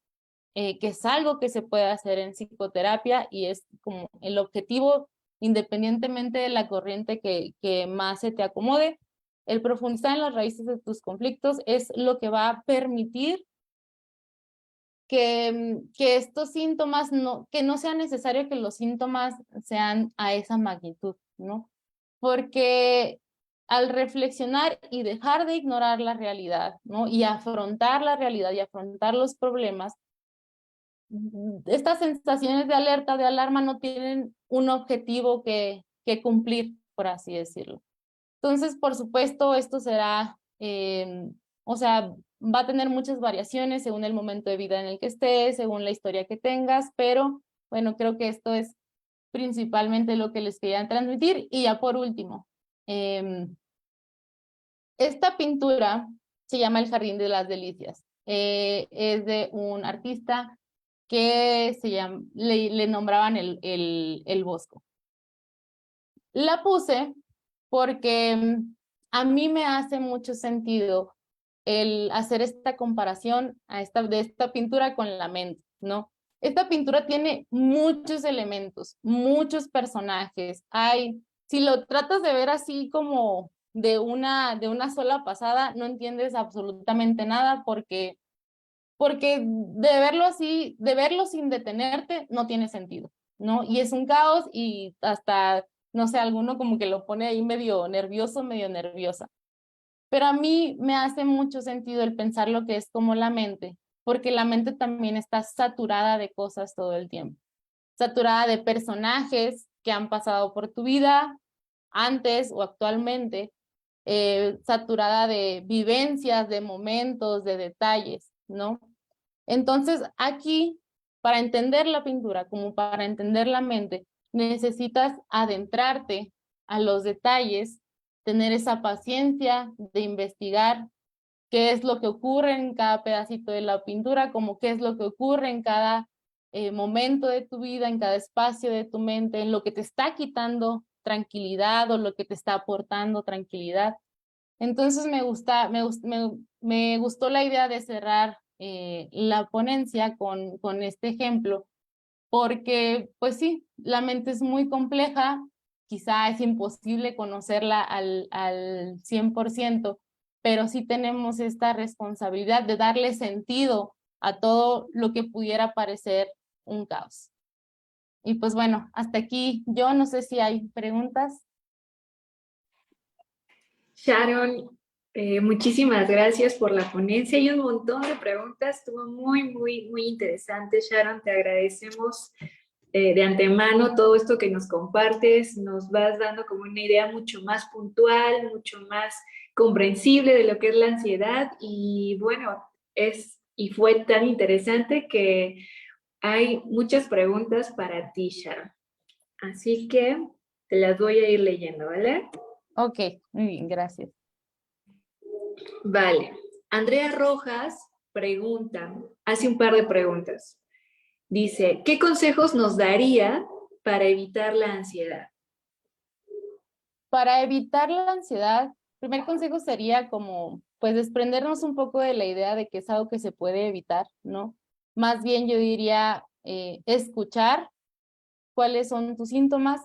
que es algo que se puede hacer en psicoterapia y es como el objetivo, independientemente de la corriente que más se te acomode. El profundizar en las raíces de tus conflictos es lo que va a permitir que estos síntomas, que no sea necesario que los síntomas sean a esa magnitud, ¿no? Porque al reflexionar y dejar de ignorar la realidad, ¿no? Y afrontar la realidad y afrontar los problemas, estas sensaciones de alerta, de alarma, no tienen un objetivo que cumplir, por así decirlo. Entonces, por supuesto, esto será, o sea, va a tener muchas variaciones según el momento de vida en el que estés, según la historia que tengas, pero bueno, creo que esto es principalmente lo que les quería transmitir. Y ya por último, esta pintura se llama El Jardín de las Delicias. Es de un artista que le nombraban el Bosco. La puse porque a mí me hace mucho sentido el hacer esta comparación de esta pintura con la mente, ¿no? Esta pintura tiene muchos elementos, muchos personajes. Si lo tratas de ver así como de una sola pasada, no entiendes absolutamente nada porque de verlo así, de verlo sin detenerte, no tiene sentido, ¿no? Y es un caos y hasta, no sé, alguno como que lo pone ahí medio nervioso, medio nerviosa. Pero a mí me hace mucho sentido el pensar lo que es como la mente, porque la mente también está saturada de cosas todo el tiempo, saturada de personajes que han pasado por tu vida antes o actualmente, saturada de vivencias, de momentos, de detalles, ¿no? Entonces, aquí, para entender la pintura, como para entender la mente, necesitas adentrarte a los detalles, tener esa paciencia de investigar qué es lo que ocurre en cada pedacito de la pintura, como qué es lo que ocurre en cada momento de tu vida, en cada espacio de tu mente, en lo que te está quitando tranquilidad o lo que te está aportando tranquilidad. Entonces me gustó la idea de cerrar la ponencia con este ejemplo, porque pues sí, la mente es muy compleja, quizá es imposible conocerla al 100%, pero sí tenemos esta responsabilidad de darle sentido a todo lo que pudiera parecer un caos. Y pues bueno, hasta aquí yo no sé si hay preguntas. Sharon, muchísimas gracias por la ponencia. Hay un montón de preguntas, estuvo muy interesante. Sharon, te agradecemos de antemano todo esto que nos compartes. Nos vas dando como una idea mucho más puntual, mucho más comprensible de lo que es la ansiedad. Y bueno, y fue tan interesante que hay muchas preguntas para ti, Sharon. Así que te las voy a ir leyendo, ¿vale? Ok, muy bien, gracias. Vale. Andrea Rojas pregunta, hace un par de preguntas. Dice, ¿qué consejos nos daría para evitar la ansiedad? Para evitar la ansiedad, primer consejo sería como, pues, desprendernos un poco de la idea de que es algo que se puede evitar, ¿no? Más bien yo diría escuchar cuáles son tus síntomas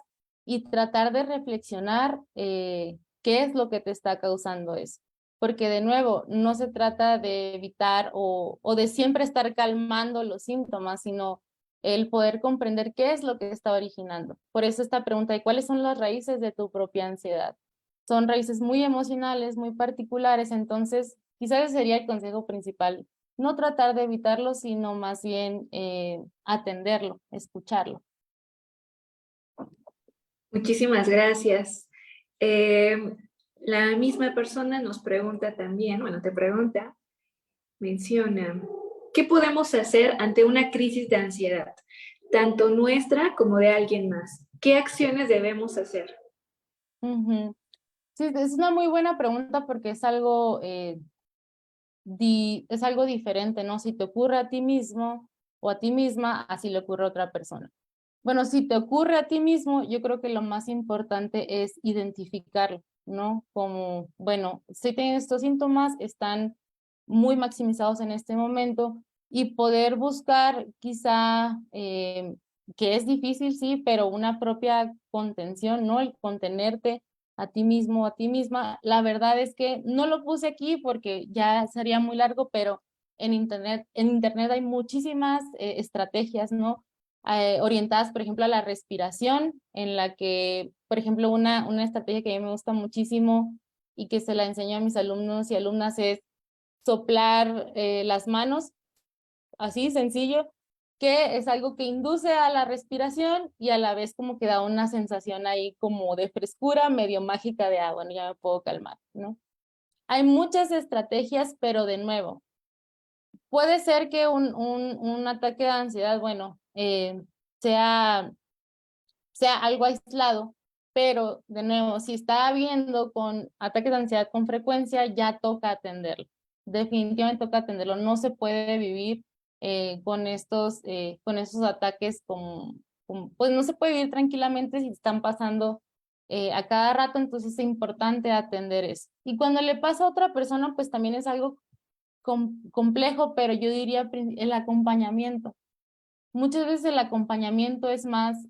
y tratar de reflexionar qué es lo que te está causando eso. Porque de nuevo, no se trata de evitar o de siempre estar calmando los síntomas, sino el poder comprender qué es lo que está originando. Por eso esta pregunta de cuáles son las raíces de tu propia ansiedad. Son raíces muy emocionales, muy particulares, entonces quizás ese sería el consejo principal. No tratar de evitarlo, sino más bien atenderlo, escucharlo. Muchísimas gracias. Eh, la misma persona nos pregunta también, bueno, te pregunta, menciona, ¿qué podemos hacer ante una crisis de ansiedad, tanto nuestra como de alguien más? ¿Qué acciones debemos hacer? Ujú. Sí, es una muy buena pregunta porque es algo, es algo diferente, ¿no? Si te ocurre a ti mismo o a ti misma, así le ocurre a otra persona. Bueno, si te ocurre a ti mismo, yo creo que lo más importante es identificarlo, ¿no? Como, bueno, si tienen estos síntomas, están muy maximizados en este momento y poder buscar quizá, que es difícil, sí, pero una propia contención, ¿no? El contenerte a ti mismo, a ti misma. La verdad es que no lo puse aquí porque ya sería muy largo, pero en internet hay muchísimas estrategias, ¿no? Orientadas, por ejemplo, a la respiración, en la que, por ejemplo, una estrategia que a mí me gusta muchísimo y que se la enseño a mis alumnos y alumnas es soplar las manos, así sencillo, que es algo que induce a la respiración y a la vez como que da una sensación ahí como de frescura, medio mágica de, bueno, ya me puedo calmar, ¿no? Hay muchas estrategias, pero de nuevo, puede ser que un ataque de ansiedad, bueno, sea sea algo aislado, pero de nuevo, si está habiendo con ataques de ansiedad con frecuencia, ya toca atenderlo. Definitivamente toca atenderlo. No se puede vivir con estos ataques pues no se puede vivir tranquilamente si están pasando a cada rato, entonces es importante atender eso. Y cuando le pasa a otra persona, pues también es algo complejo, pero yo diría el acompañamiento. Muchas veces el acompañamiento es más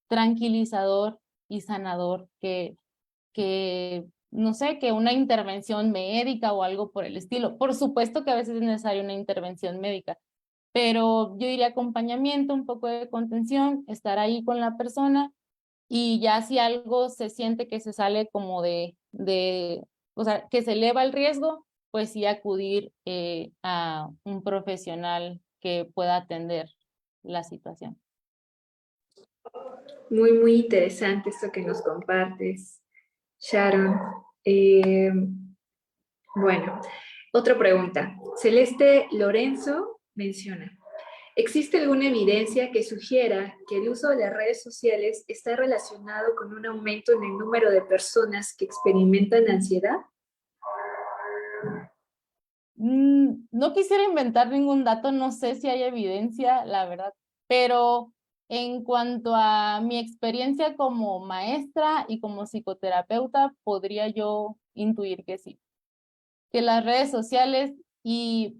tranquilizador y sanador no sé, que una intervención médica o algo por el estilo. Por supuesto que a veces es necesaria una intervención médica, pero yo diría acompañamiento, un poco de contención, estar ahí con la persona y ya si algo se siente que se sale como o sea, que se eleva el riesgo, pues sí acudir a un profesional que pueda atender la situación. Muy, muy interesante esto que nos compartes, Sharon. Eh, bueno, otra pregunta. Celeste Lorenzo menciona, ¿existe alguna evidencia que sugiera que el uso de las redes sociales está relacionado con un aumento en el número de personas que experimentan ansiedad? No quisiera inventar ningún dato, no sé si hay evidencia, la verdad, pero en cuanto a mi experiencia como maestra y como psicoterapeuta, podría yo intuir que sí, que las redes sociales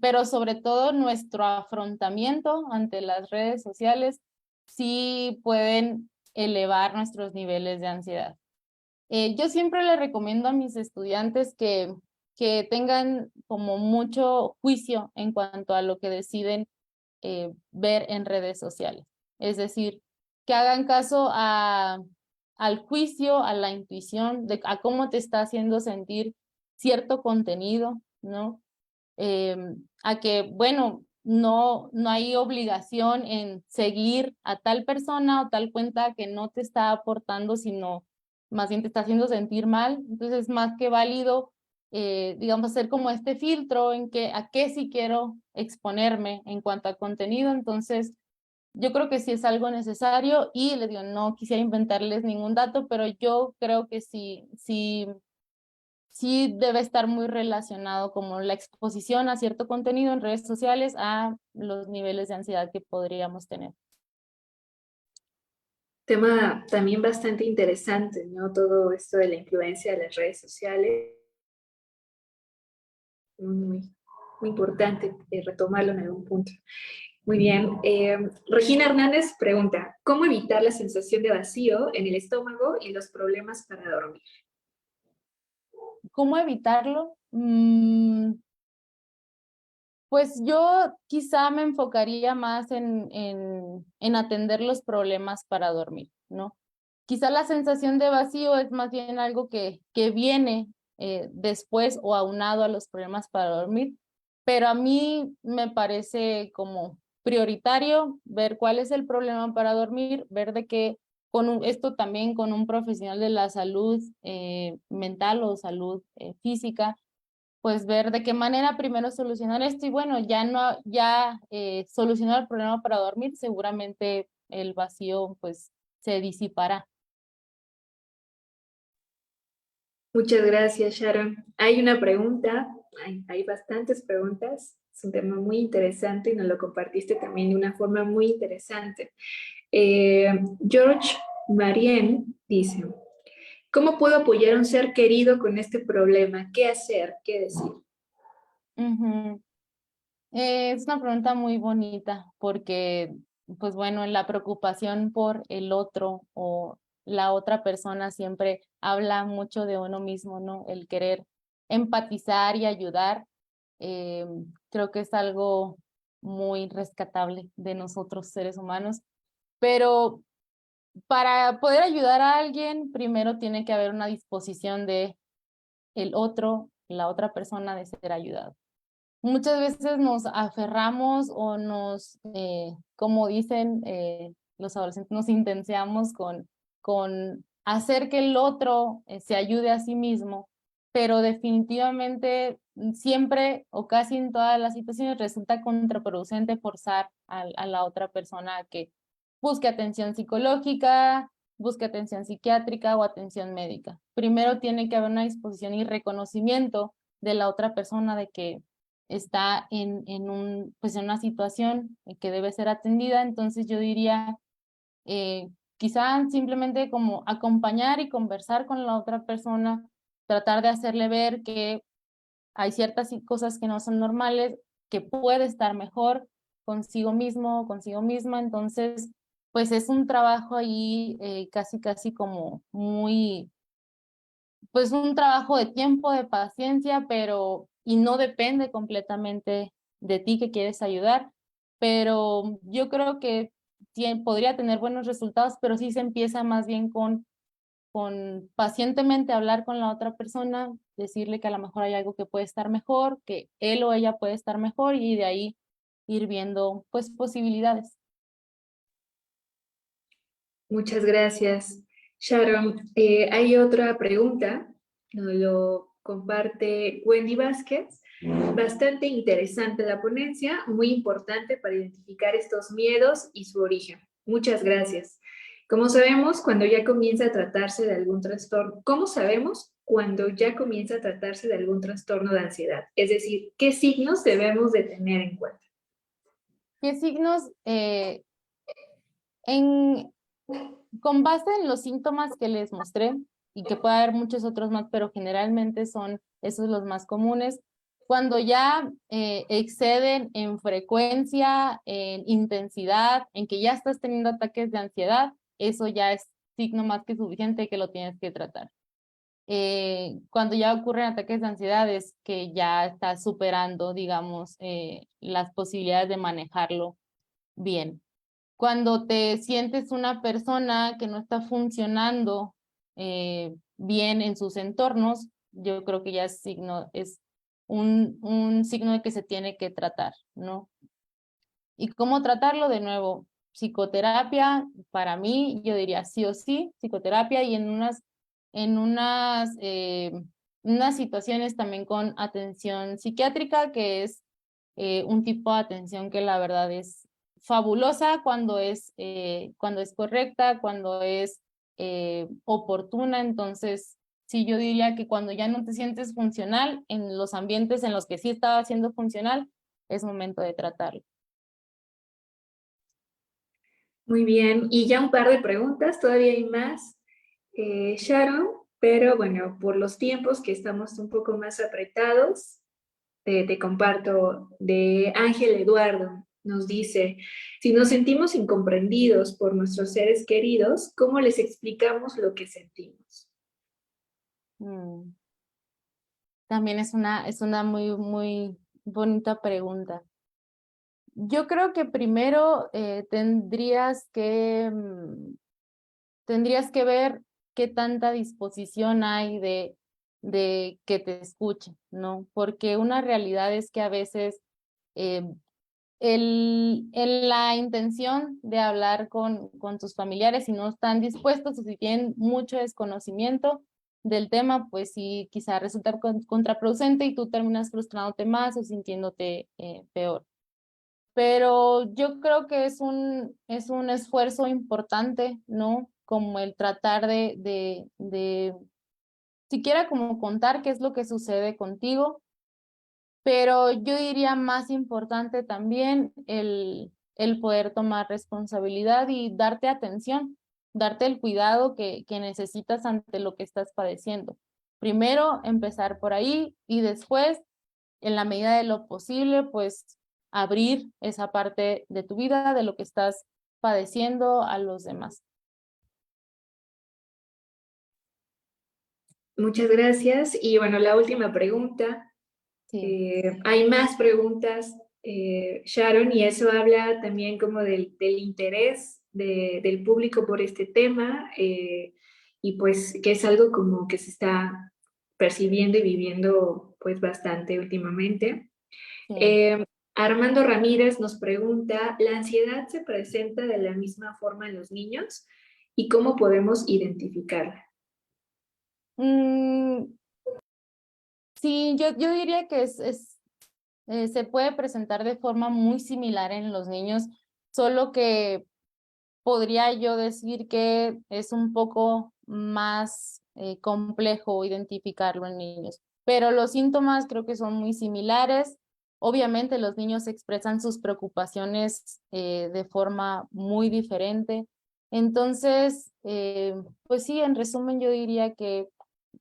pero sobre todo nuestro afrontamiento ante las redes sociales sí pueden elevar nuestros niveles de ansiedad. Yo siempre le recomiendo a mis estudiantes que tengan como mucho juicio en cuanto a lo que deciden ver en redes sociales. Es decir, que hagan caso al juicio, a la intuición, a cómo te está haciendo sentir cierto contenido, ¿no? A que, bueno, no hay obligación en seguir a tal persona o tal cuenta que no te está aportando, sino más bien te está haciendo sentir mal. Entonces es más que válido, digamos, hacer como este filtro en que a qué sí quiero exponerme en cuanto a contenido. Entonces, yo creo que sí es algo necesario y les digo, no quisiera inventarles ningún dato, pero yo creo que sí debe estar muy relacionado como la exposición a cierto contenido en redes sociales a los niveles de ansiedad que podríamos tener. Tema también bastante interesante, ¿no? Todo esto de la influencia de las redes sociales, muy, muy importante retomarlo en algún punto. Muy bien. Regina Hernández pregunta, ¿cómo evitar la sensación de vacío en el estómago y los problemas para dormir? ¿Cómo evitarlo? Pues yo quizá me enfocaría más en atender los problemas para dormir, ¿no? Quizá la sensación de vacío es más bien algo que viene después o aunado a los problemas para dormir, pero a mí me parece como prioritario ver cuál es el problema para dormir, ver de qué, esto también con un profesional de la salud mental o salud física, pues ver de qué manera primero solucionar esto y bueno, solucionar el problema para dormir, seguramente el vacío pues se disipará. Muchas gracias, Sharon. Hay una pregunta, hay bastantes preguntas, es un tema muy interesante y nos lo compartiste también de una forma muy interesante. George Marien dice, ¿cómo puedo apoyar a un ser querido con este problema? ¿Qué hacer? ¿Qué decir? Ujú. Es una pregunta muy bonita porque, pues bueno, la preocupación por el otro o la otra persona siempre habla mucho de uno mismo, ¿no? El querer empatizar y ayudar, eh, creo que es algo muy rescatable de nosotros seres humanos, pero para poder ayudar a alguien, primero tiene que haber una disposición de el otro, la otra persona de ser ayudado. Muchas veces nos aferramos o como dicen los adolescentes, nos intenseamos con hacer que el otro se ayude a sí mismo, pero definitivamente siempre o casi en todas las situaciones resulta contraproducente forzar a la otra persona a que busque atención psicológica, busque atención psiquiátrica o atención médica. Primero tiene que haber una disposición y reconocimiento de la otra persona de que está pues en una situación que debe ser atendida, entonces yo diría, quizá simplemente como acompañar y conversar con la otra persona, tratar de hacerle ver que hay ciertas cosas que no son normales, que puede estar mejor consigo mismo, consigo misma, entonces, pues es un trabajo ahí casi, casi como muy pues un trabajo de tiempo, de paciencia, pero y no depende completamente de ti que quieres ayudar, pero yo creo que podría tener buenos resultados, pero sí se empieza más bien con pacientemente hablar con la otra persona, decirle que a lo mejor hay algo que puede estar mejor, que él o ella puede estar mejor y de ahí ir viendo pues posibilidades. Muchas gracias, Sharon. Hay otra pregunta, nos lo comparte Wendy Vázquez. Bastante interesante la ponencia, muy importante para identificar estos miedos y su origen. Muchas gracias. Como sabemos, cuando ya comienza a tratarse de algún trastorno, ¿cómo sabemos cuando ya comienza a tratarse de algún trastorno de ansiedad? Es decir, ¿qué signos debemos de tener en cuenta? ¿Qué signos en, con base en los síntomas que les mostré y que puede haber muchos otros más, pero generalmente son esos los más comunes? Cuando ya exceden en frecuencia, en intensidad, en que ya estás teniendo ataques de ansiedad, eso ya es signo más que suficiente que lo tienes que tratar. Cuando ya ocurren ataques de ansiedad es que ya estás superando, digamos, las posibilidades de manejarlo bien. Cuando te sientes una persona que no está funcionando bien en sus entornos, yo creo que ya es un signo de que se tiene que tratar, ¿no? ¿Y cómo tratarlo? De nuevo, psicoterapia, para mí, yo diría sí o sí, psicoterapia y en unas situaciones también con atención psiquiátrica, que es un tipo de atención que la verdad es fabulosa cuando es correcta, cuando es oportuna. Entonces, sí, yo diría que cuando ya no te sientes funcional en los ambientes en los que sí estaba siendo funcional, es momento de tratarlo. Muy bien, y ya un par de preguntas, todavía hay más, Sharon, pero bueno, por los tiempos que estamos un poco más apretados, te comparto de Ángel Eduardo. Nos dice, si nos sentimos incomprendidos por nuestros seres queridos, ¿cómo les explicamos lo que sentimos? Mm, También es una muy, muy bonita pregunta. Yo creo que primero tendrías que ver qué tanta disposición hay de que te escuchen, ¿no? Porque una realidad es que a veces eh, en la intención de hablar con tus familiares, si no están dispuestos o si tienen mucho desconocimiento del tema, pues sí, quizá resulta contraproducente y tú terminas frustrándote más o sintiéndote peor. Pero yo creo que es un esfuerzo importante, ¿no? Como el tratar de siquiera como contar qué es lo que sucede contigo, pero yo diría más importante también el poder tomar responsabilidad y darte atención, darte el cuidado que necesitas ante lo que estás padeciendo. Primero, empezar por ahí y después, en la medida de lo posible, pues abrir esa parte de tu vida, de lo que estás padeciendo a los demás. Muchas gracias. Y bueno, la última pregunta. Sí, Hay más preguntas, Sharon, y eso habla también como del interés del público por este tema, y pues que es algo como que se está percibiendo y viviendo pues bastante últimamente. sí. Eh, Armando Ramírez nos pregunta, ¿la ansiedad se presenta de la misma forma en los niños y cómo podemos identificarla? Mm, sí, yo diría que se puede presentar de forma muy similar en los niños, solo que podría yo decir que es un poco más complejo identificarlo en niños. Pero los síntomas creo que son muy similares. Obviamente los niños expresan sus preocupaciones de forma muy diferente. Entonces, pues sí, en resumen yo diría que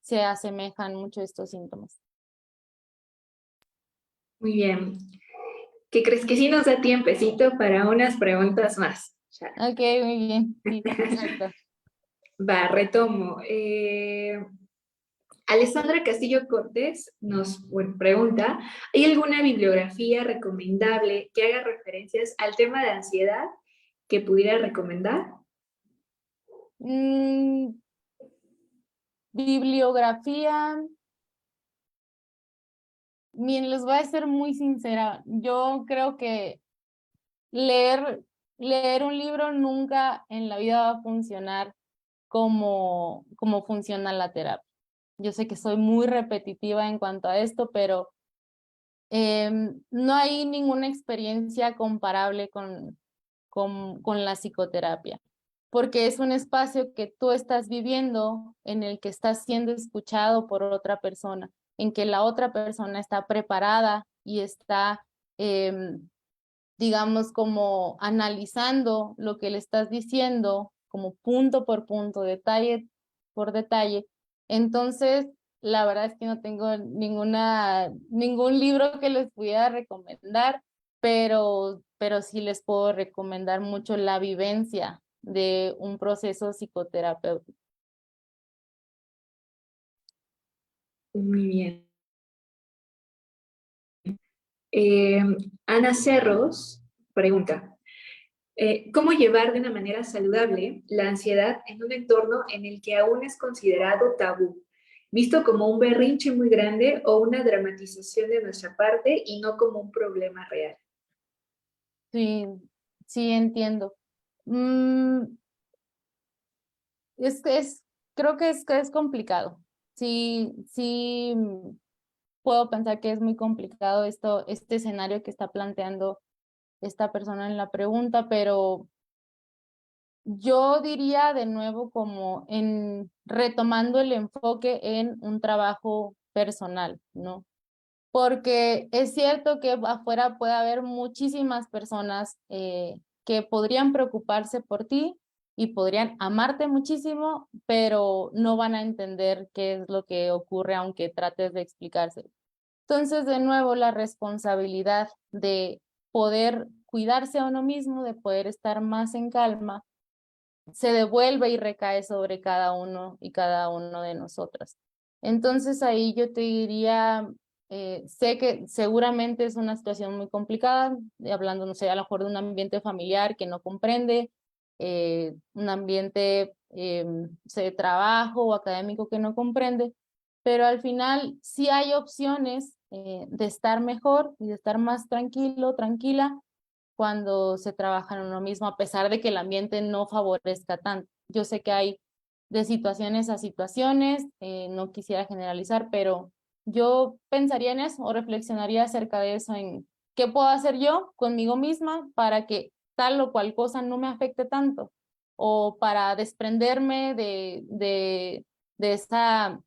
se asemejan mucho estos síntomas. Muy bien. ¿Qué crees que sí nos da tiempecito para unas preguntas más, Sharon? Ok, muy bien. Sí, perfecto. Va, retomo. Alessandra Castillo Cortés nos pregunta, ¿hay alguna bibliografía recomendable que haga referencias al tema de ansiedad que pudiera recomendar? Mm, bibliografía. Bien, les voy a ser muy sincera. Yo creo que leer, leer un libro nunca en la vida va a funcionar como funciona la terapia. Yo sé que soy muy repetitiva en cuanto a esto, pero no hay ninguna experiencia comparable con la psicoterapia, porque es un espacio que tú estás viviendo en el que estás siendo escuchado por otra persona, en que la otra persona está preparada y está, digamos, como analizando lo que le estás diciendo, como punto por punto, detalle por detalle. Entonces, la verdad es que no tengo ningún libro que les pudiera recomendar, pero sí les puedo recomendar mucho la vivencia de un proceso psicoterapéutico. Muy bien. Eh, Ana Cerros pregunta, ¿cómo llevar de una manera saludable la ansiedad en un entorno en el que aún es considerado tabú, visto como un berrinche muy grande o una dramatización de nuestra parte y no como un problema real? Sí, sí, entiendo. Mm, creo que es complicado. Sí, sí, puedo pensar que es muy complicado este escenario que está planteando esta persona en la pregunta, pero yo diría de nuevo como en retomando el enfoque en un trabajo personal, ¿no? Porque es cierto que afuera puede haber muchísimas personas que podrían preocuparse por ti y podrían amarte muchísimo, pero no van a entender qué es lo que ocurre aunque trates de explicarse. Entonces, de nuevo, la responsabilidad de poder cuidarse a uno mismo, de poder estar más en calma, se devuelve y recae sobre cada uno y cada uno de nosotras. Entonces ahí yo te diría, sé que seguramente es una situación muy complicada, hablando, no sé, a lo mejor de un ambiente familiar que no comprende, un ambiente no sé, de trabajo o académico que no comprende, pero al final sí hay opciones de estar mejor y de estar más tranquilo, tranquila cuando se trabaja en uno mismo, a pesar de que el ambiente no favorezca tanto. Yo sé que hay de situaciones a situaciones, no quisiera generalizar, pero yo pensaría en eso o reflexionaría acerca de eso, en qué puedo hacer yo conmigo misma para que tal o cual cosa no me afecte tanto, o para desprenderme de esa,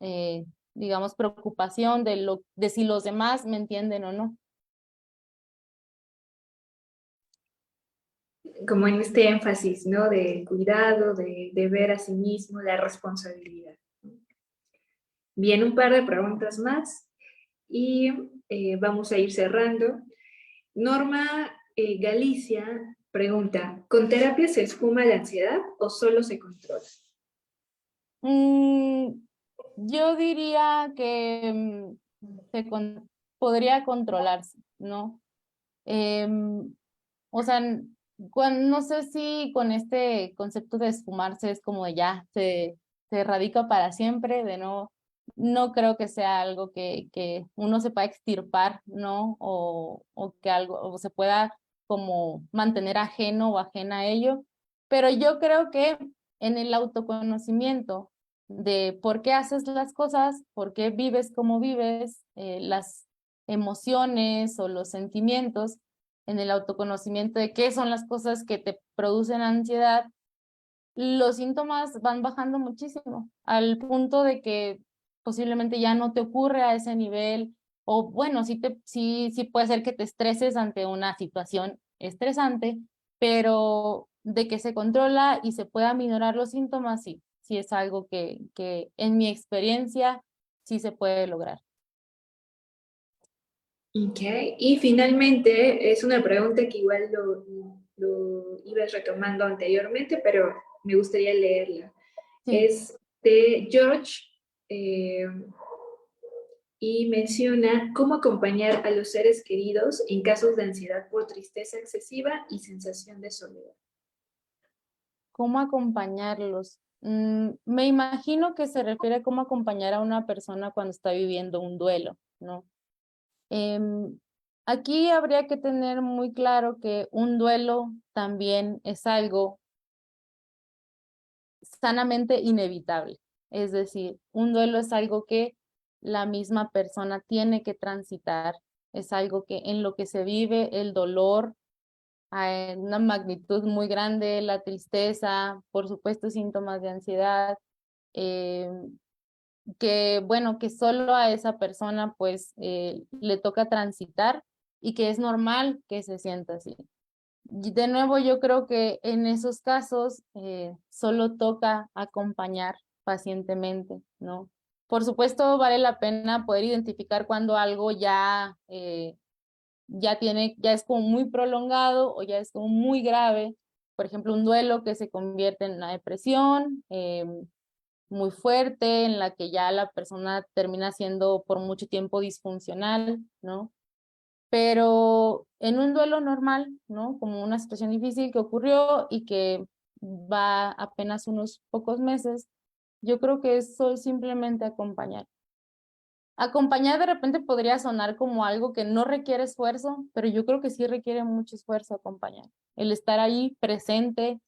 digamos, preocupación de si los demás me entienden o no. Como en este énfasis, ¿no? De cuidado, de ver a sí mismo, la responsabilidad. Bien, un par de preguntas más y vamos a ir cerrando. Norma Galicia pregunta, ¿con terapia se esfuma la ansiedad o solo se controla? Mm, yo diría que podría controlarse, ¿no? Em, o sea, no sé si con este concepto de esfumarse es como de ya, se erradica para siempre, de no creo que sea algo que uno se pueda extirpar, ¿no? O que algo, o se pueda como mantener ajeno o ajena a ello, pero yo creo que en el autoconocimiento de por qué haces las cosas, por qué vives como vives, las emociones o los sentimientos, en el autoconocimiento de qué son las cosas que te producen ansiedad, los síntomas van bajando muchísimo, al punto de que posiblemente ya no te ocurre a ese nivel, o bueno, sí puede ser que te estreses ante una situación estresante, pero de que se controla y se pueda minorar los síntomas, sí es algo que en mi experiencia sí se puede lograr. Ok, y finalmente es una pregunta que igual lo ibas retomando anteriormente, pero me gustaría leerla. Sí. Es de George eh, y menciona cómo acompañar a los seres queridos en casos de ansiedad por tristeza excesiva y sensación de soledad. ¿Cómo acompañarlos? Me imagino que se refiere a cómo acompañar a una persona cuando está viviendo un duelo, ¿no? Em, Aquí habría que tener muy claro que un duelo también es algo sanamente inevitable. Es decir, un duelo es algo que la misma persona tiene que transitar, es algo que en lo que se vive el dolor a una magnitud muy grande, la tristeza, por supuesto síntomas de ansiedad, eh, que bueno, que solo a esa persona pues le toca transitar y que es normal que se sienta así. Y de nuevo, yo creo que en esos casos solo toca acompañar pacientemente, ¿no? Por supuesto, vale la pena poder identificar cuando algo ya es como muy prolongado o ya es como muy grave. Por ejemplo, un duelo que se convierte en una depresión muy fuerte, en la que ya la persona termina siendo por mucho tiempo disfuncional, ¿no? Pero en un duelo normal, ¿no? Como una situación difícil que ocurrió y que va apenas unos pocos meses, yo creo que eso es simplemente acompañar. Acompañar de repente podría sonar como algo que no requiere esfuerzo, pero yo creo que sí requiere mucho esfuerzo acompañar. El estar ahí presente,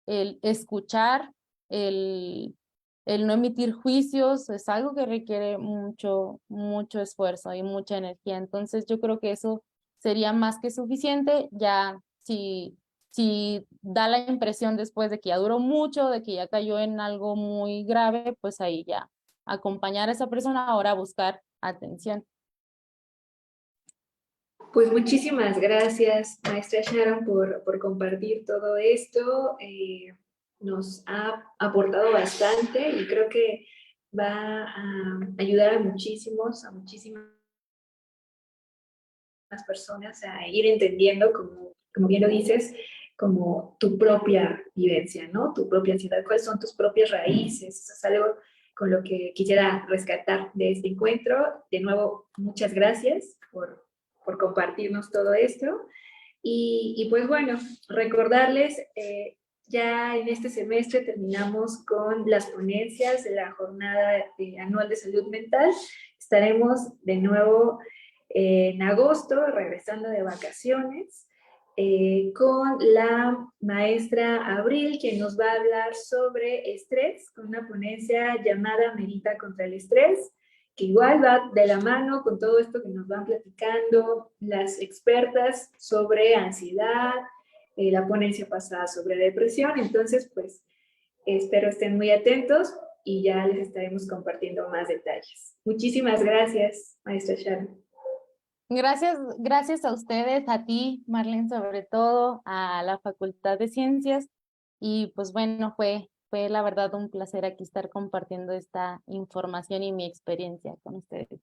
el escuchar, el, el no emitir juicios, es algo que requiere mucho esfuerzo y mucha energía. Entonces yo creo que eso sería más que suficiente. Ya si da la impresión después de que ya duró mucho, de que ya cayó en algo muy grave, pues ahí ya acompañar a esa persona ahora a buscar atención. Pues muchísimas gracias, maestra Sharon, por compartir todo esto. Nos ha aportado bastante y creo que va a ayudar a muchísimas personas a ir entendiendo, como bien lo dices, como tu propia vivencia, ¿no? Tu propia ansiedad, cuáles son tus propias raíces. Eso es algo con lo que quisiera rescatar de este encuentro. De nuevo, muchas gracias por compartirnos todo esto. Y pues bueno, recordarles, ya en este semestre terminamos con las ponencias de la jornada anual de salud mental. Estaremos de nuevo en agosto, regresando de vacaciones, con la maestra Abril, quien nos va a hablar sobre estrés, con una ponencia llamada Medita contra el estrés, que igual va de la mano con todo esto que nos van platicando las expertas sobre ansiedad, la ponencia pasada sobre depresión. Entonces, pues, espero estén muy atentos y ya les estaremos compartiendo más detalles. Muchísimas gracias, maestra Sharon. Gracias, gracias a ustedes, a ti, Marlene, sobre todo, a la Facultad de Ciencias. Y pues bueno, fue la verdad un placer aquí estar compartiendo esta información y mi experiencia con ustedes.